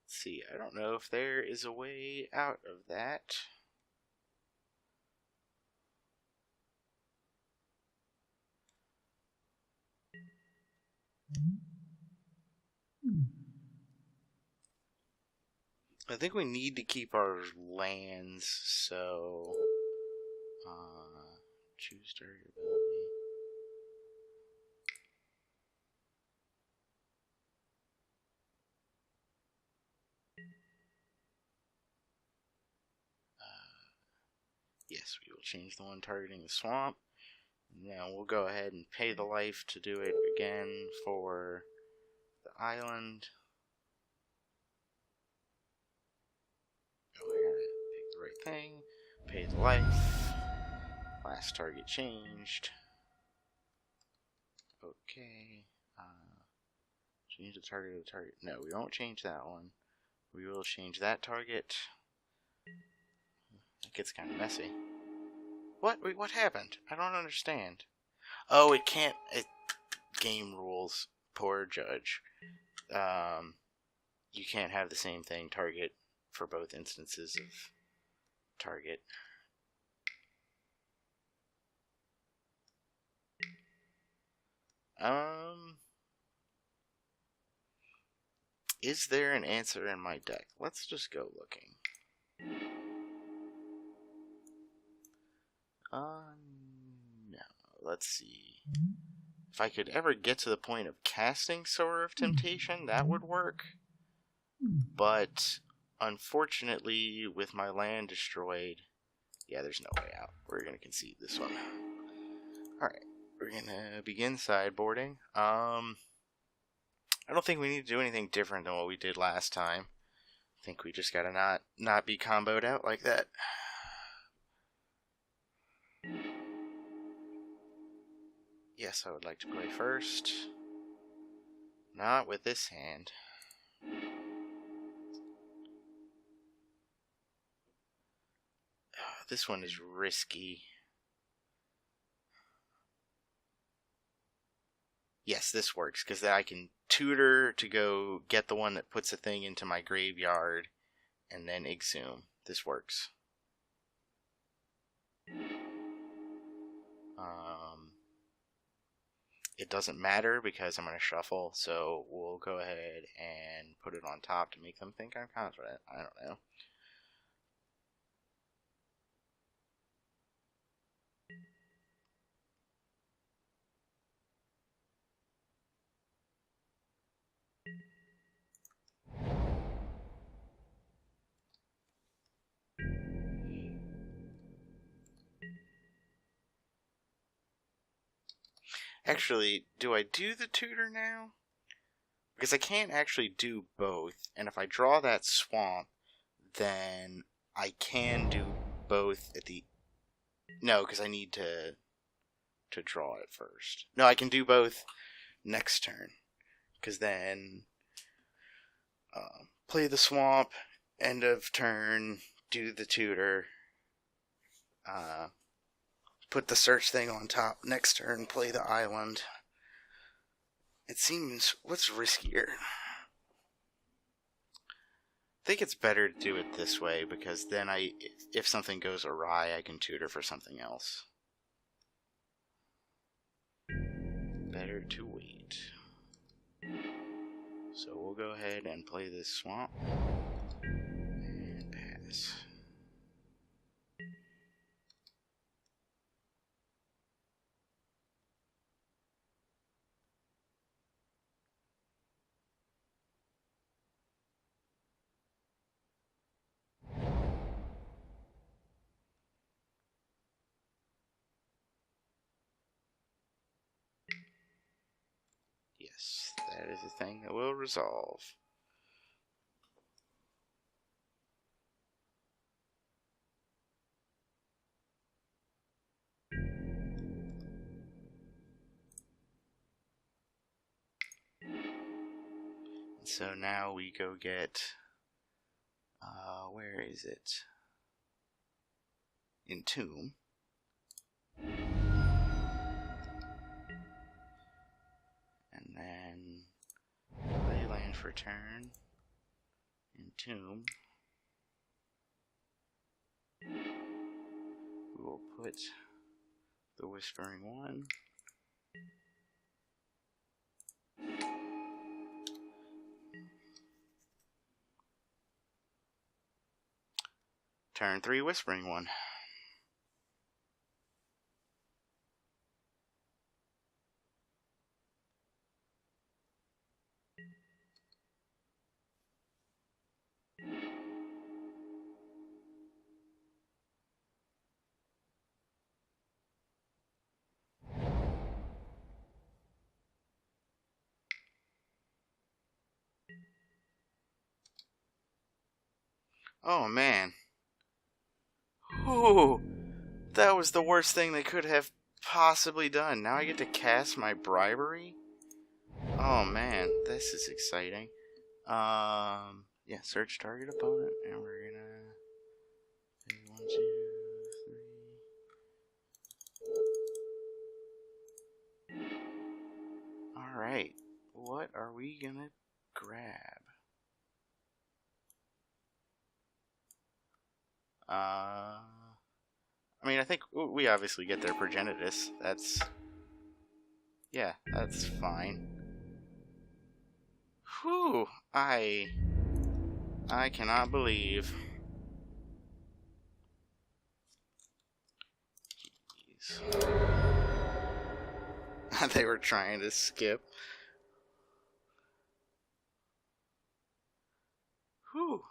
A: Let's see, I don't know if there is a way out of that. I think we need to keep our lands, so... choose target ability. Yes, we will change the one targeting the swamp. Now we'll go ahead and pay the life to do it again for the island. Oh, I gotta pick the right thing. Pay the life. Last target changed. Okay. Change the target of the target. No, we won't change that one. We will change that target. It gets kind of messy. What? Wait, what happened? I don't understand. Oh, it can't. Game rules. Poor judge. You can't have the same thing target for both instances of target. Is there an answer in my deck? Let's just go looking. No. Let's see. If I could ever get to the point of casting Sower of Temptation, that would work. But, unfortunately, with my land destroyed, yeah, there's no way out. We're going to concede this one. Alright, we're going to begin sideboarding. I don't think we need to do anything different than what we did last time. I think we just gotta not be comboed out like that. Yes, I would like to play first. Not with this hand. This one is risky. Yes, this works, because then I can tutor to go get the one that puts a thing into my graveyard, and then exhume. This works. It doesn't matter because I'm going to shuffle, so we'll go ahead and put it on top to make them think I'm confident. I don't know. Actually, do I do the tutor now? Because I can't actually do both, and if I draw that swamp, then I can do both at the... No, because I need to draw it first. No, I can do both next turn, because then play the swamp, end of turn, do the tutor, put the search thing on top, next turn, play the island. It seems... What's riskier? I think it's better to do it this way, because then if something goes awry, I can tutor for something else. Better to wait. So we'll go ahead and play this swamp. And pass. Yes, that is a thing that will resolve. So now we go get, where is it? Entomb. And then play land for turn. Entomb. We will put the Whispering One. Turn 3, Whispering One. Oh man. Ooh, that was the worst thing they could have possibly done. Now I get to cast my bribery? Oh man, this is exciting. Yeah, search target opponent, and we're gonna... 1, 2, 3. Alright, what are we gonna grab? I mean, I think we obviously get their Progenitus. That's... Yeah, that's fine. Whew, I cannot believe. Jeez. They were trying to skip. Whew.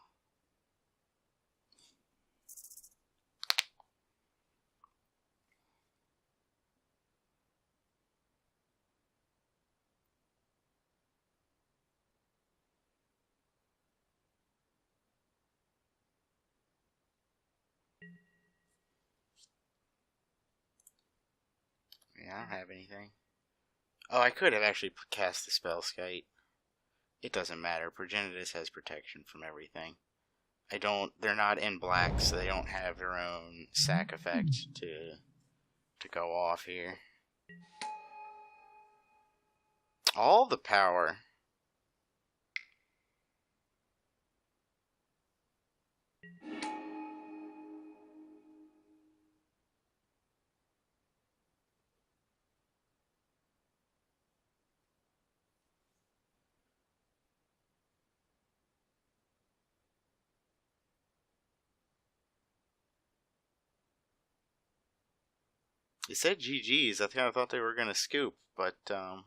A: Yeah, I don't have anything. Oh, I could have actually cast the Spellskite. it doesn't matter. Progenitus has protection from everything. They're not in black, so they don't have their own sack effect to go off here. All the power. It said GG's. I thought they were going to scoop, but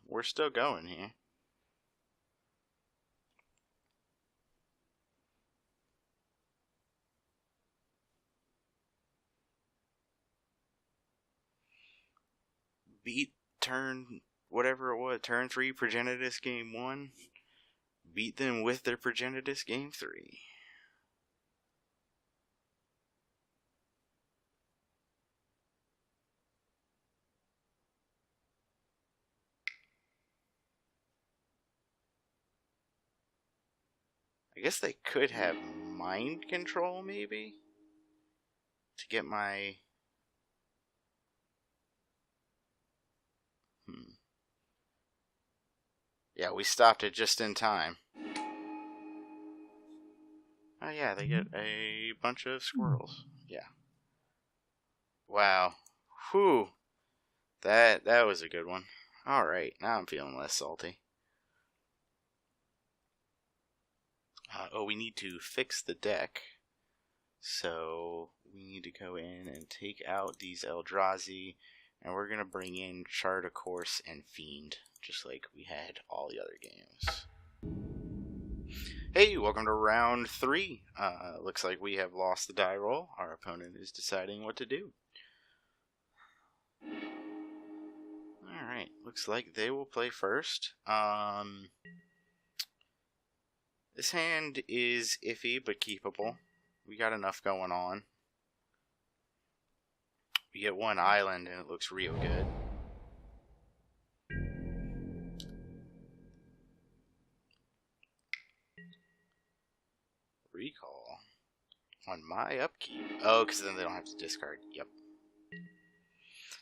A: we're still going here. Beat turn, whatever it was, turn 3 Progenitus game 1. Beat them with their Progenitus game 3. I guess they could have mind control, maybe? To get my... Yeah, we stopped it just in time. Oh yeah, they get a bunch of squirrels. Yeah. Wow. Whew. That was a good one. Alright, now I'm feeling less salty. We need to fix the deck. So we need to go in and take out these Eldrazi, and we're going to bring in Chart of Course and Fiend, just like we had all the other games. Hey, welcome to round 3. Looks like we have lost the die roll. Our opponent is deciding what to do. Alright, looks like they will play first. This hand is iffy but keepable. We got enough going on. We get one island and it looks real good. Recall on my upkeep. Oh, because then they don't have to discard. Yep.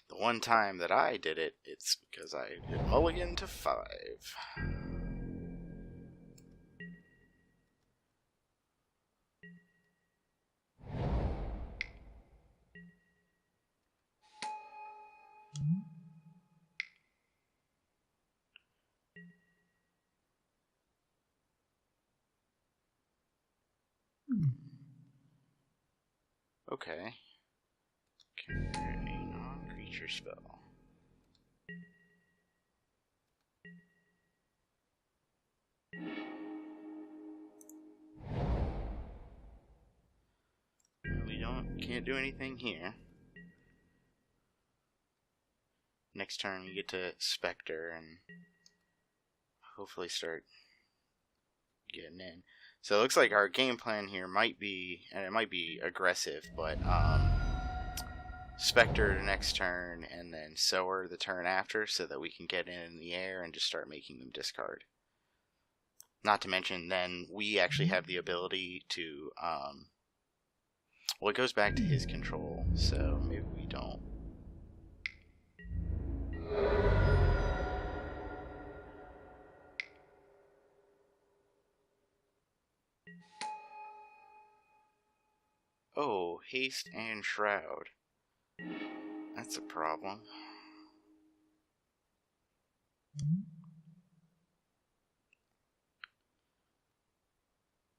A: The one time that I did it, it's because I did mulligan to 5. Okay. Cast a non-creature spell. We can't do anything here. Next turn we get to Spectre and hopefully start getting in. So it looks like our game plan here might be, and it might be aggressive, but Spectre the next turn and then Sower the turn after so that we can get in the air and just start making them discard. Not to mention then we actually have the ability to, well, it goes back to his control, so maybe we don't. Oh, haste and shroud. That's a problem.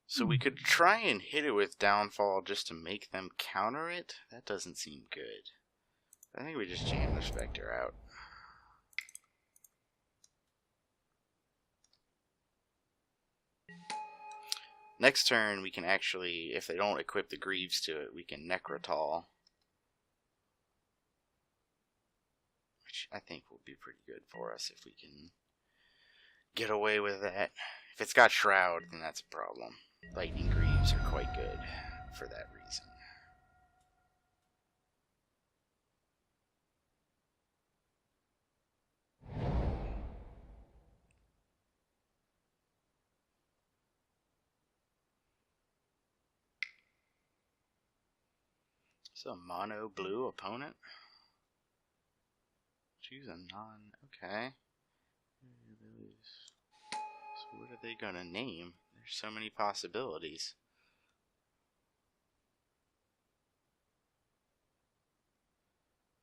A: So we could try and hit it with downfall just to make them counter it. That doesn't seem good. I think we just jam the Spectre out. Next turn, we can actually, if they don't equip the Greaves to it, we can Necrotol. Which I think will be pretty good for us if we can get away with that. If it's got Shroud, then that's a problem. Lightning Greaves are quite good for that reason. It's a mono blue opponent. Choose a non. Okay. So what are they gonna name? There's so many possibilities.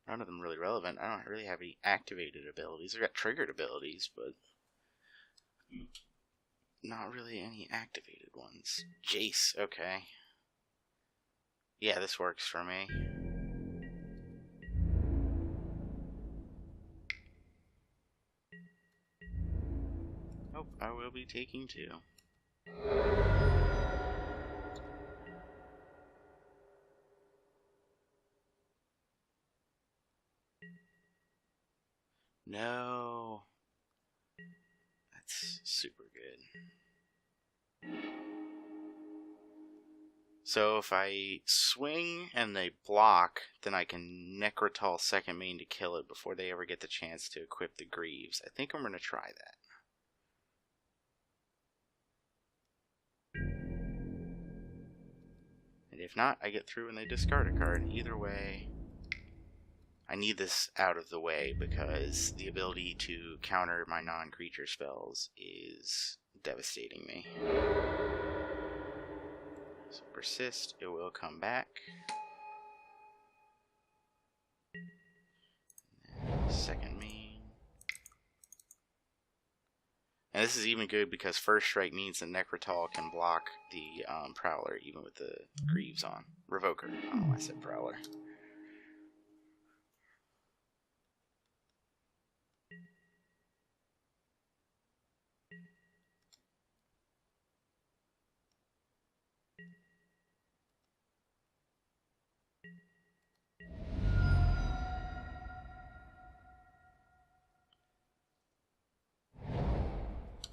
A: None of them really relevant. I don't really have any activated abilities. I've got triggered abilities, but not really any activated ones. Jace, okay. Yeah, this works for me. Nope, I will be taking 2. No. That's super good. So if I swing and they block, then I can Necrotal second main to kill it before they ever get the chance to equip the Greaves. I think I'm going to try that. And if not, I get through and they discard a card. Either way, I need this out of the way because the ability to counter my non-creature spells is devastating me. So persist, it will come back. Second main. And this is even good because first strike means the Necrotal can block the Prowler even with the Greaves on. Revoker. Oh, I said Prowler.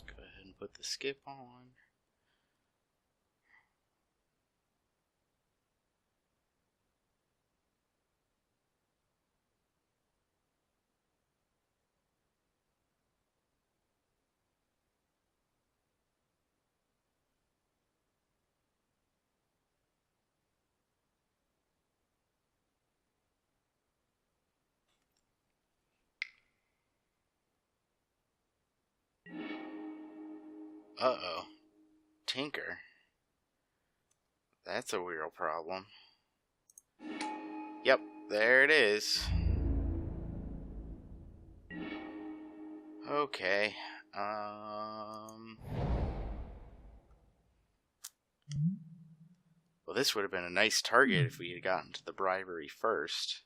A: Go ahead and put the skip on. Uh-oh. Tinker. That's a real problem. Yep, there it is. Okay. Well, this would have been a nice target if we had gotten to the Bribery first.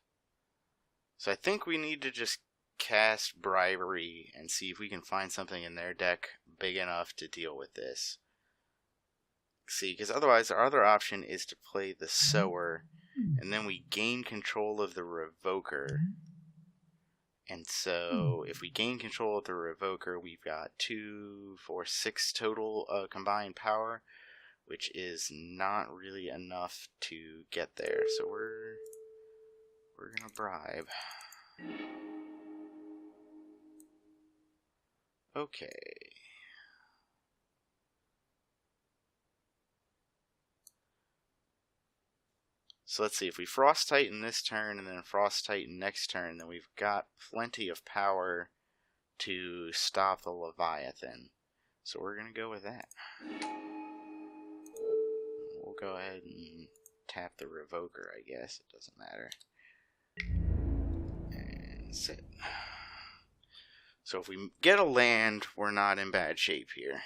A: So I think we need to just cast Bribery and see if we can find something in their deck big enough to deal with this. See, because otherwise our other option is to play the Sower, and then we gain control of the Revoker. And so if we gain control of the Revoker, we've got 2, 4, 6 total combined power, which is not really enough to get there. So we're gonna bribe. Okay. So let's see, if we Frost Titan this turn and then Frost Titan next turn, then we've got plenty of power to stop the Leviathan. So we're going to go with that. We'll go ahead and tap the Revoker, I guess. It doesn't matter. And sit. So if we get a land, we're not in bad shape here.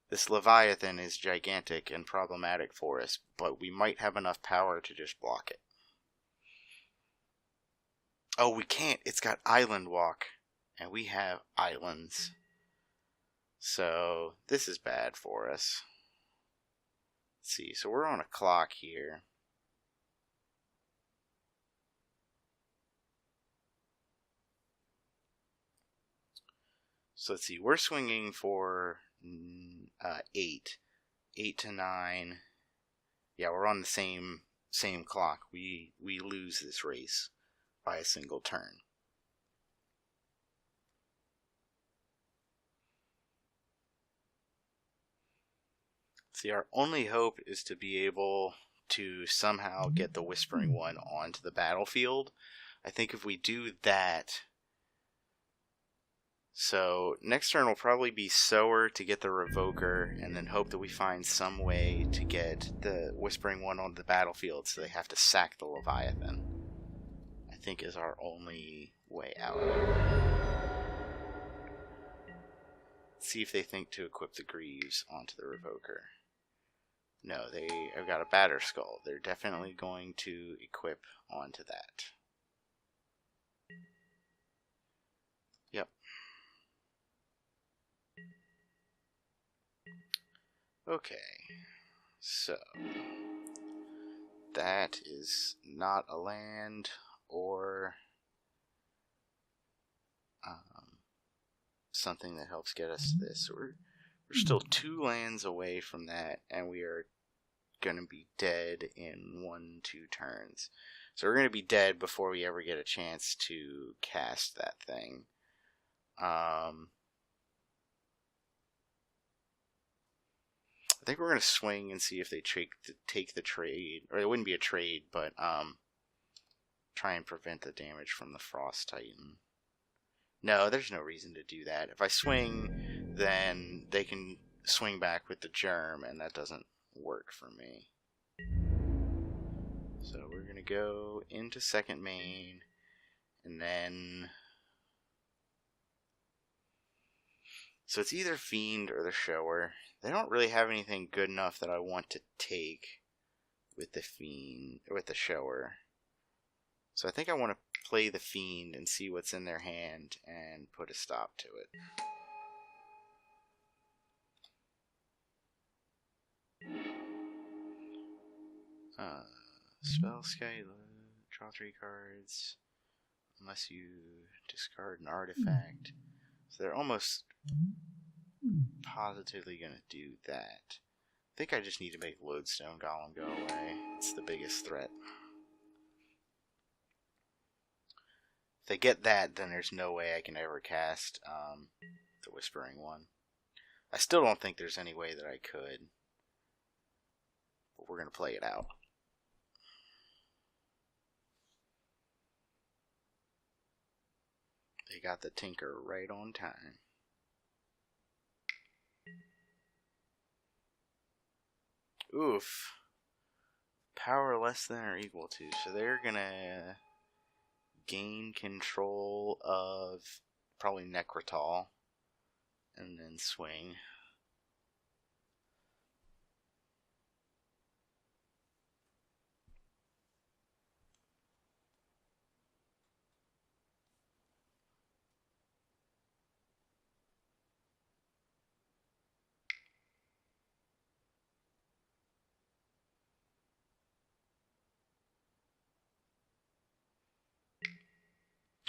A: This Leviathan is gigantic and problematic for us, but we might have enough power to just block it. Oh, we can't. It's got Island Walk, and we have islands. So this is bad for us. Let's see, so we're on a clock here. So let's see, we're swinging for 8 to 9. Yeah, we're on the same clock. We lose this race by a single turn. See, our only hope is to be able to somehow get the Whispering One onto the battlefield. I think if we do that... So, next turn will probably be Sower to get the Revoker, and then hope that we find some way to get the Whispering One onto the battlefield so they have to sack the Leviathan. I think is our only way out. Let's see if they think to equip the Greaves onto the Revoker. No, they have got a Batter Skull. They're definitely going to equip onto that. Yep. Okay, so that is not a land or something that helps get us this. We're still 2 lands away from that, and we are going to be dead in 1-2 turns. So we're going to be dead before we ever get a chance to cast that thing. I think we're going to swing and see if they take the trade. Or it wouldn't be a trade, but try and prevent the damage from the Frost Titan. No, there's no reason to do that. If I swing, then they can swing back with the Germ, and that doesn't work for me. So we're going to go into second main, and then... So it's either Fiend or the Shower. They don't really have anything good enough that I want to take with the Fiend or with the Shower. So I think I want to play the Fiend and see what's in their hand and put a stop to it. Spell Sky, draw 3 cards unless you discard an artifact. So they're almost positively going to do that. I think I just need to make Lodestone Golem go away. It's the biggest threat. If they get that, then there's no way I can ever cast the Whispering One. I still don't think there's any way that I could. But we're going to play it out. They got the Tinker right on time. Oof. Power less than or equal to. So they're gonna gain control of probably Necrotal and then swing.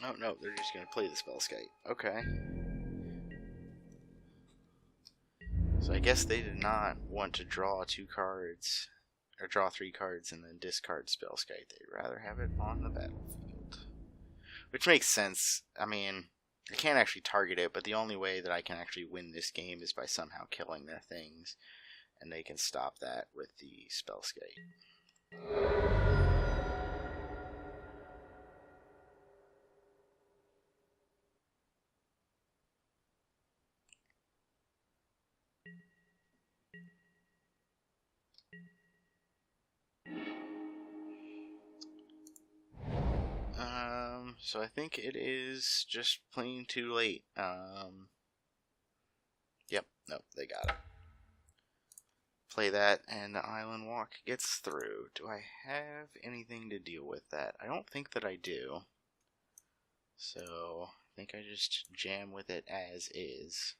A: Oh no, they're just going to play the Spellskite. Okay. So I guess they did not want to draw 2 cards, or draw 3 cards and then discard Spellskite. They'd rather have it on the battlefield. Which makes sense. I mean, I can't actually target it, but the only way that I can actually win this game is by somehow killing their things. And they can stop that with the Spellskite. So I think it is just plain too late. Yep, nope, they got it. Play that, and the Island Walk gets through. Do I have anything to deal with that? I don't think that I do. So, I think I just jam with it as is.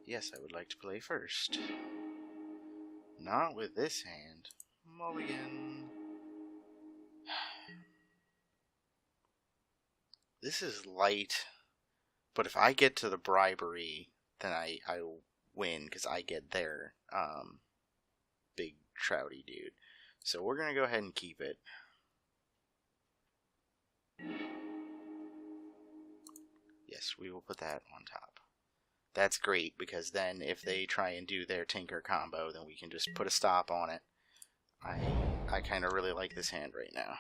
A: Yes, I would like to play first. Not with this hand. Mulligan. This is light, but if I get to the bribery, then I win, because I get their big trouty dude. So we're going to go ahead and keep it. Yes, we will put that on top. that's great, because then if they try and do their Tinker combo, then we can just put a stop on it. I kind of really like this hand right now.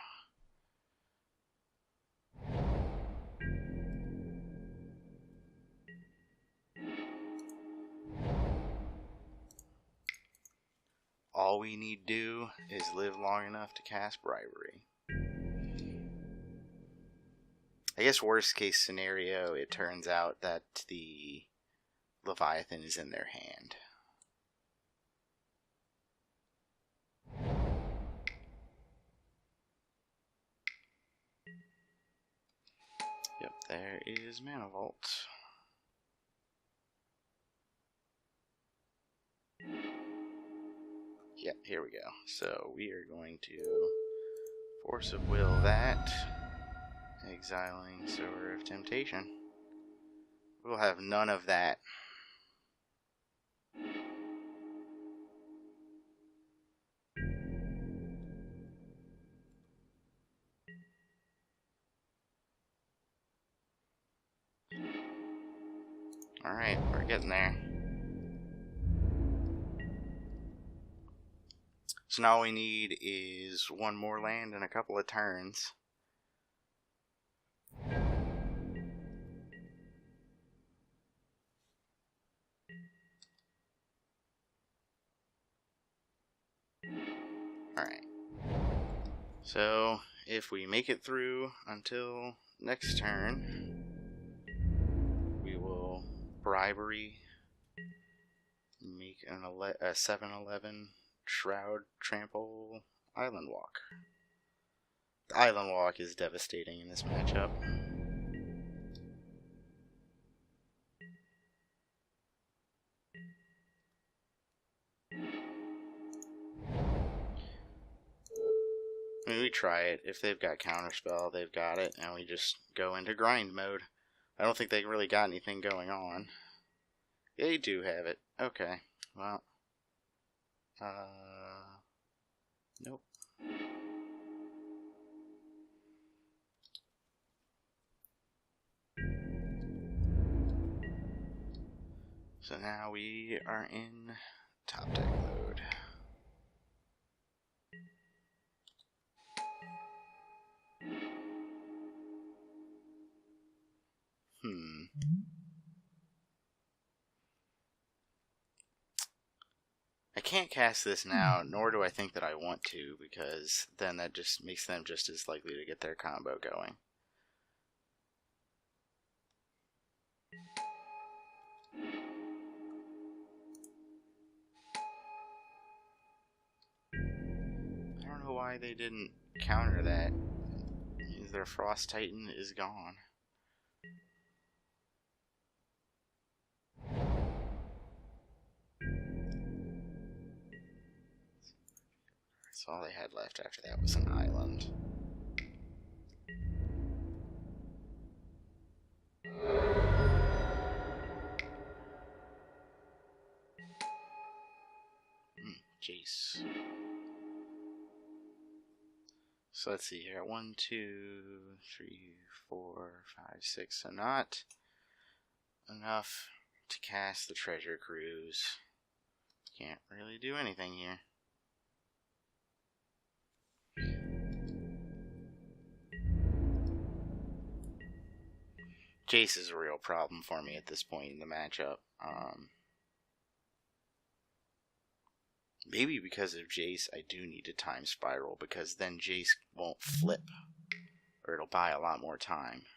A: All we need to do is live long enough to cast Bribery. I guess worst case scenario, it turns out that the Leviathan is in their hand. Yep, there is Mana Vault. Yeah, here we go. So we are going to Force of Will that, exiling Sower of Temptation. We'll have none of that. Alright, we're getting there. So now all we need is one more land and a couple of turns. Alright. So, if we make it through until next turn, we will Bribery, make a 7/11 Shroud, Trample, Island Walk. The Island Walk is devastating in this matchup. I mean, we try it. If they've got Counterspell, they've got it, and we just go into grind mode. I don't think they really got anything going on. They do have it. Okay. Well. Nope. So now we are in top deck mode. I can't cast this now, nor do I think that I want to, because then that just makes them just as likely to get their combo going. I don't know why they didn't counter that. Their Frost Titan is gone. So all they had left after that was an island. Jace. So let's see here. 1, 2, 3, 4, 5, 6. So not enough to cast the Treasure Cruise. Can't really do anything here. Jace is a real problem for me at this point in the matchup. Maybe because of Jace, I do need to time Spiral, because then Jace won't flip, or it'll buy a lot more time.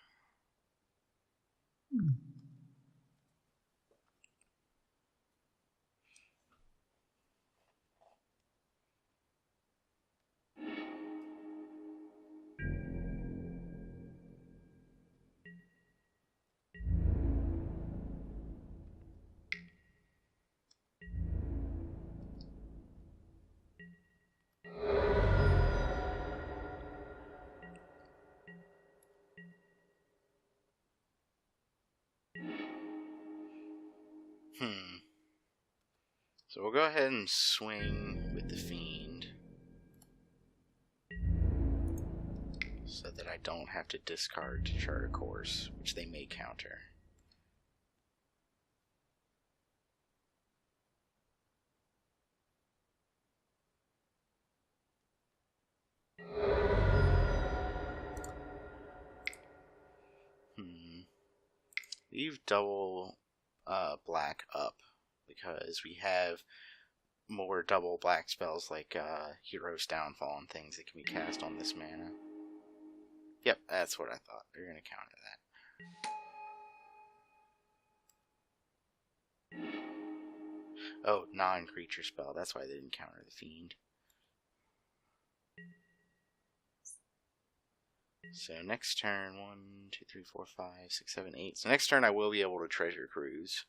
A: So we'll go ahead and swing with the Fiend, so that I don't have to discard to Chart a Course, which they may counter. Leave double black up, because we have more double black spells like Hero's Downfall and things that can be cast on this mana. Yep, that's what I thought. They're going to counter that. Oh, non-creature spell. That's why they didn't counter the Fiend. So next turn, 1, 2, 3, 4, 5, 6, 7, 8. So next turn I will be able to Treasure Cruise.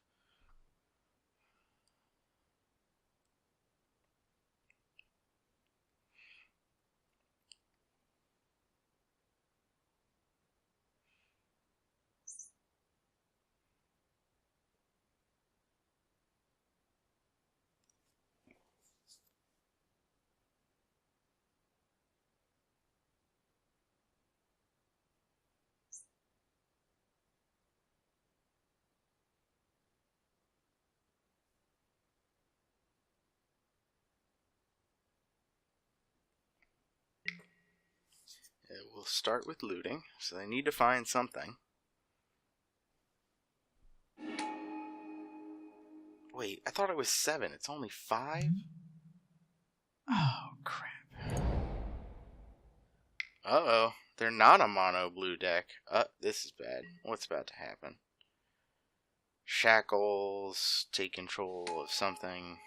A: We'll start with looting, so they need to find something. Wait, I thought it was 7. It's only 5? Oh, crap. Uh-oh. They're not a mono blue deck. This is bad. What's about to happen? Shackles, take control of something.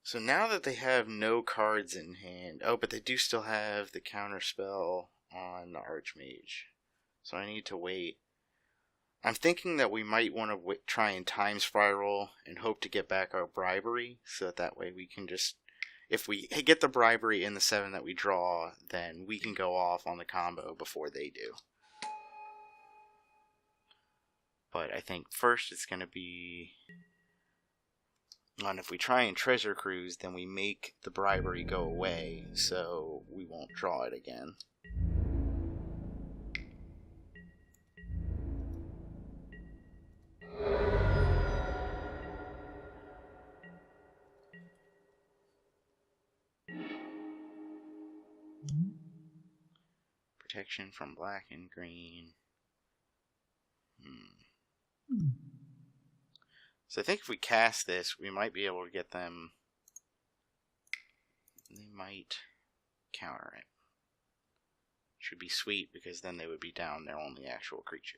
A: So now that they have no cards in hand... Oh, but they do still have the counter spell on the Archmage. So I need to wait. I'm thinking that we might want to try and time spiral and hope to get back our bribery, so that way we can just... If we get the bribery in the 7 that we draw, then we can go off on the combo before they do. But I think first it's going to be... And if we try and Treasure Cruise, then we make the bribery go away, so we won't draw it again. Protection from black and green. So I think if we cast this, we might be able to get them... They might counter it. Should be sweet, because then they would be down their only actual creature.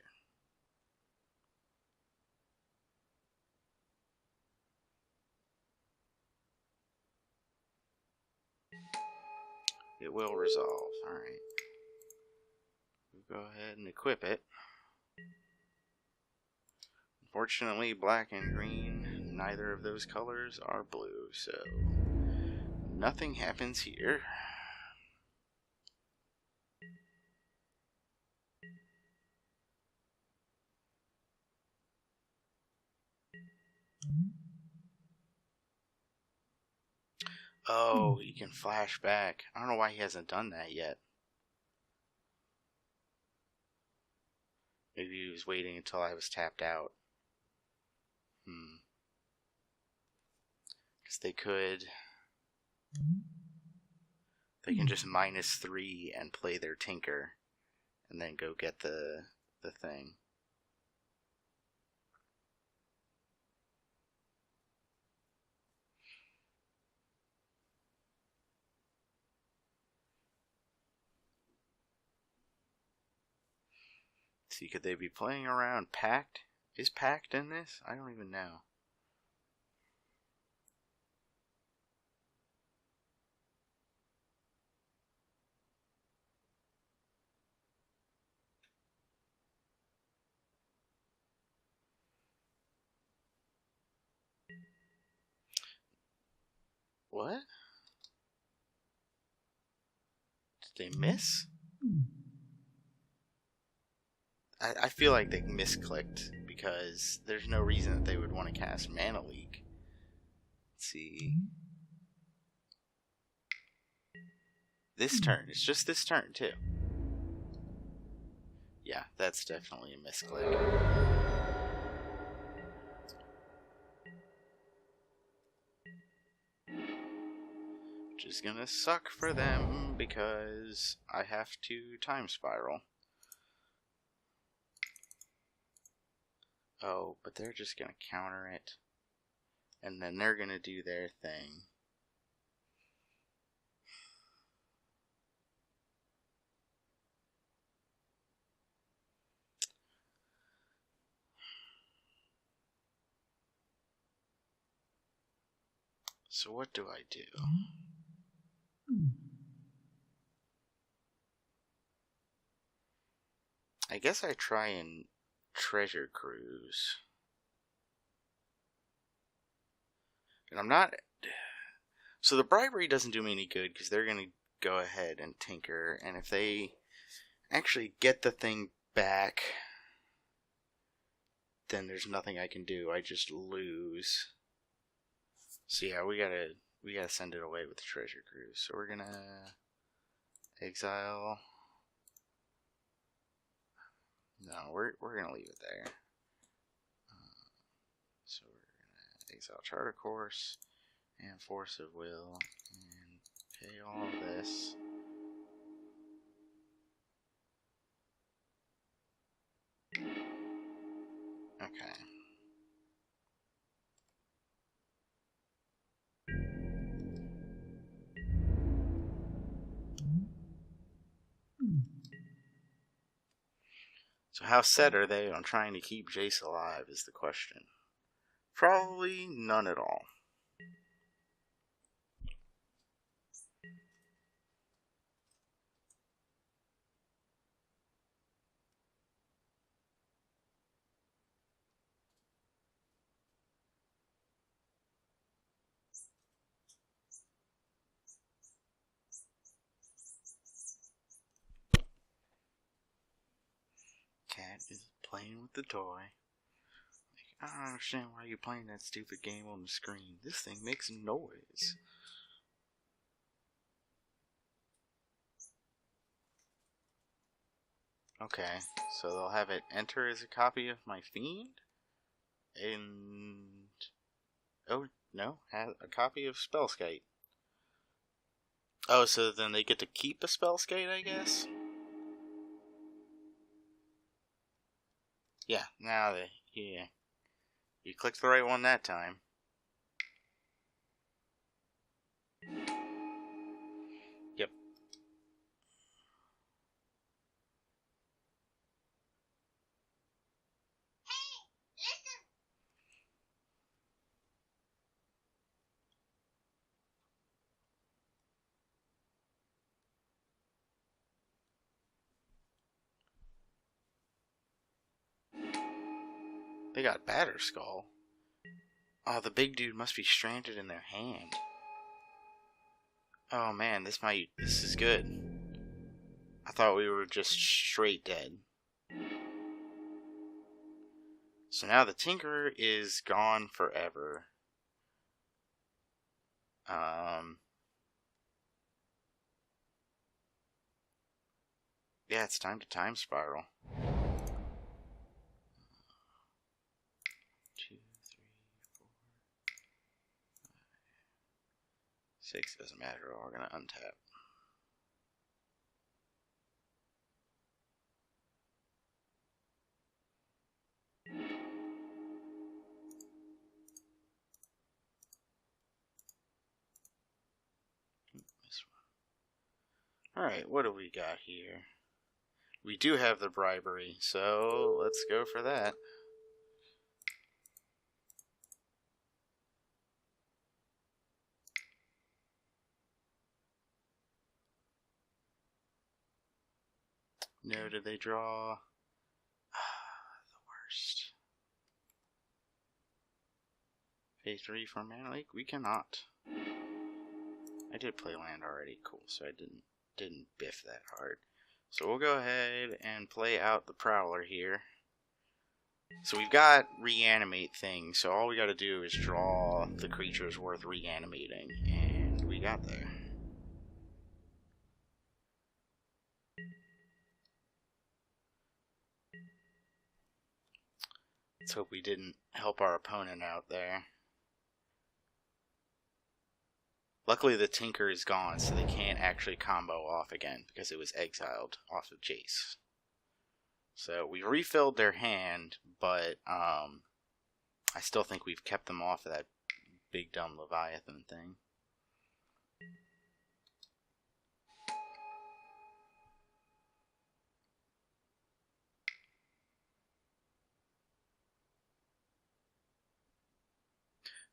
A: It will resolve. Alright. We'll go ahead and equip it. Unfortunately, black and green, neither of those colors are blue, so nothing happens here. Oh, he can flash back. I don't know why he hasn't done that yet. Maybe he was waiting until I was tapped out. Because they can just -3 and play their Tinker, and then go get the thing. See, could they be playing around Pact? Is Pact in this? I don't even know. What? Did they miss? I feel like they misclicked, because there's no reason that they would want to cast Mana Leak. Let's see. This turn. It's just this turn, too. Yeah, that's definitely a misclick. Which is gonna suck for them because I have to time spiral. Oh, but they're just gonna counter it. And then they're gonna do their thing. So what do I do? I guess I try and treasure cruise. And I'm not... So the bribery doesn't do me any good because they're going to go ahead and tinker. And if they actually get the thing back, then there's nothing I can do. I just lose. So yeah, we gotta send it away with the treasure cruise. So we're gonna exile. No, we're gonna leave it there. So we're gonna exile charter course and force of will and pay all of this. Okay. So how set are they on trying to keep Jace alive is the question. Probably none at all. Cat is playing with the toy. I don't understand why you're playing that stupid game on the screen. This thing makes noise. Okay, so they'll have it enter as a copy of my Fiend? And... oh, no, has a copy of Spellskite. Oh, so then they get to keep a Spellskite, I guess? Yeah, now they... yeah. You clicked the right one that time. Yep. They got Batterskull. Oh, the big dude must be stranded in their hand. Oh man, this is good. I thought we were just straight dead. So now the Tinkerer is gone forever. Yeah, it's time to time spiral. 2, 3, 4, 5, 6. Doesn't matter. We're gonna untap. This one. Alright, what do we got here? We do have the bribery, so let's go for that. No, did they draw? The worst. Phase 3 for Mana Leak? We cannot. I did play land already, cool, so I didn't biff that hard. So we'll go ahead and play out the Prowler here. So we've got reanimate things, so all we gotta do is draw saw the creatures worth reanimating, and we got there. Let's hope we didn't help our opponent out there. Luckily the Tinker is gone, so they can't actually combo off again, because it was exiled off of Jace. So we refilled their hand, but I still think we've kept them off of that big dumb Leviathan thing.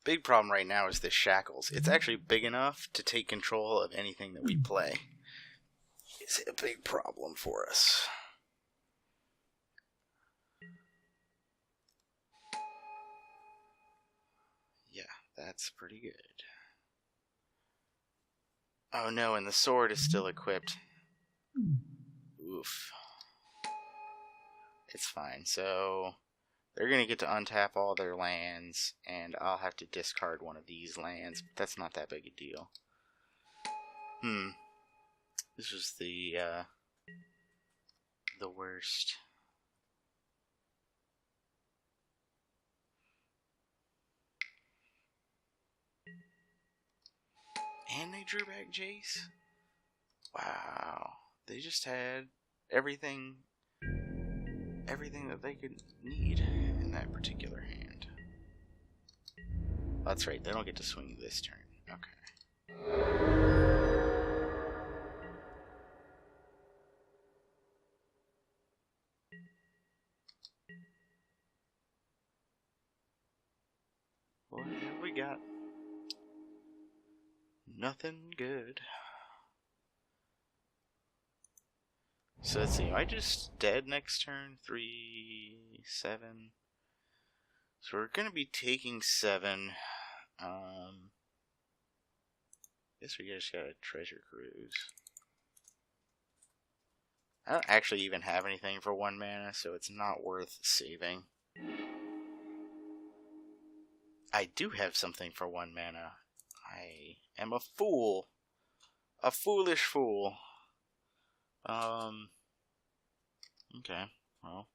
A: Big problem right now is the shackles. It's actually big enough to take control of anything that we play. It's a big problem for us. Yeah, that's pretty good. Oh no, and the sword is still equipped. Oof. It's fine, so they're going to get to untap all their lands, and I'll have to discard one of these lands, but that's not that big a deal. This was the worst. And they drew back Jace? Wow. They just had everything that they could need in that particular hand. That's right, they don't get to swing this turn. Okay. What have we got? Nothing good. So let's see, am I just dead next turn? 3, 7. So we're gonna be taking 7. Guess we just got a treasure cruise. I don't actually even have anything for 1 mana, so it's not worth saving. I do have something for 1 mana. I am a fool. A foolish fool. Okay, well,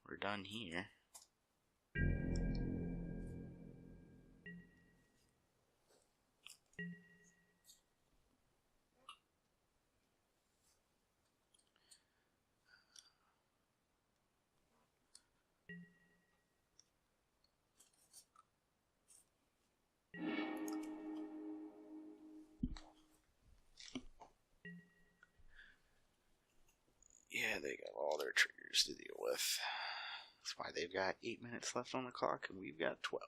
A: we're done here. Yeah, they got all their triggers to deal with. That's why they've got 8 minutes left on the clock, and we've got 12.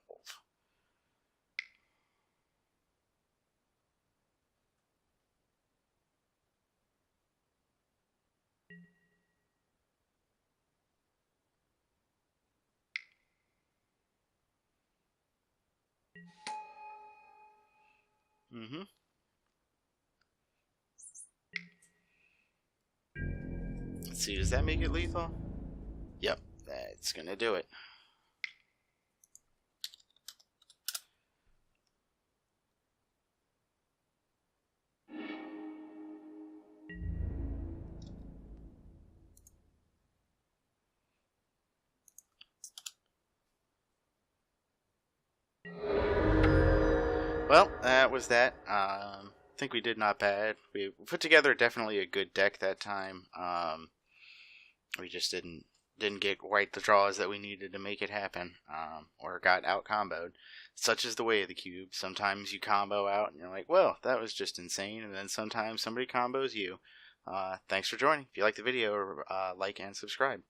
A: Let's see, does that make it lethal? Yep, that's gonna do it. Well, that was that. I think we did not bad. We put together definitely a good deck that time. We just didn't get quite the draws that we needed to make it happen, or got out comboed. Such is the way of the cube. Sometimes you combo out and you're like, well, that was just insane, and then sometimes somebody combos you. Thanks for joining. If you like the video, like and subscribe.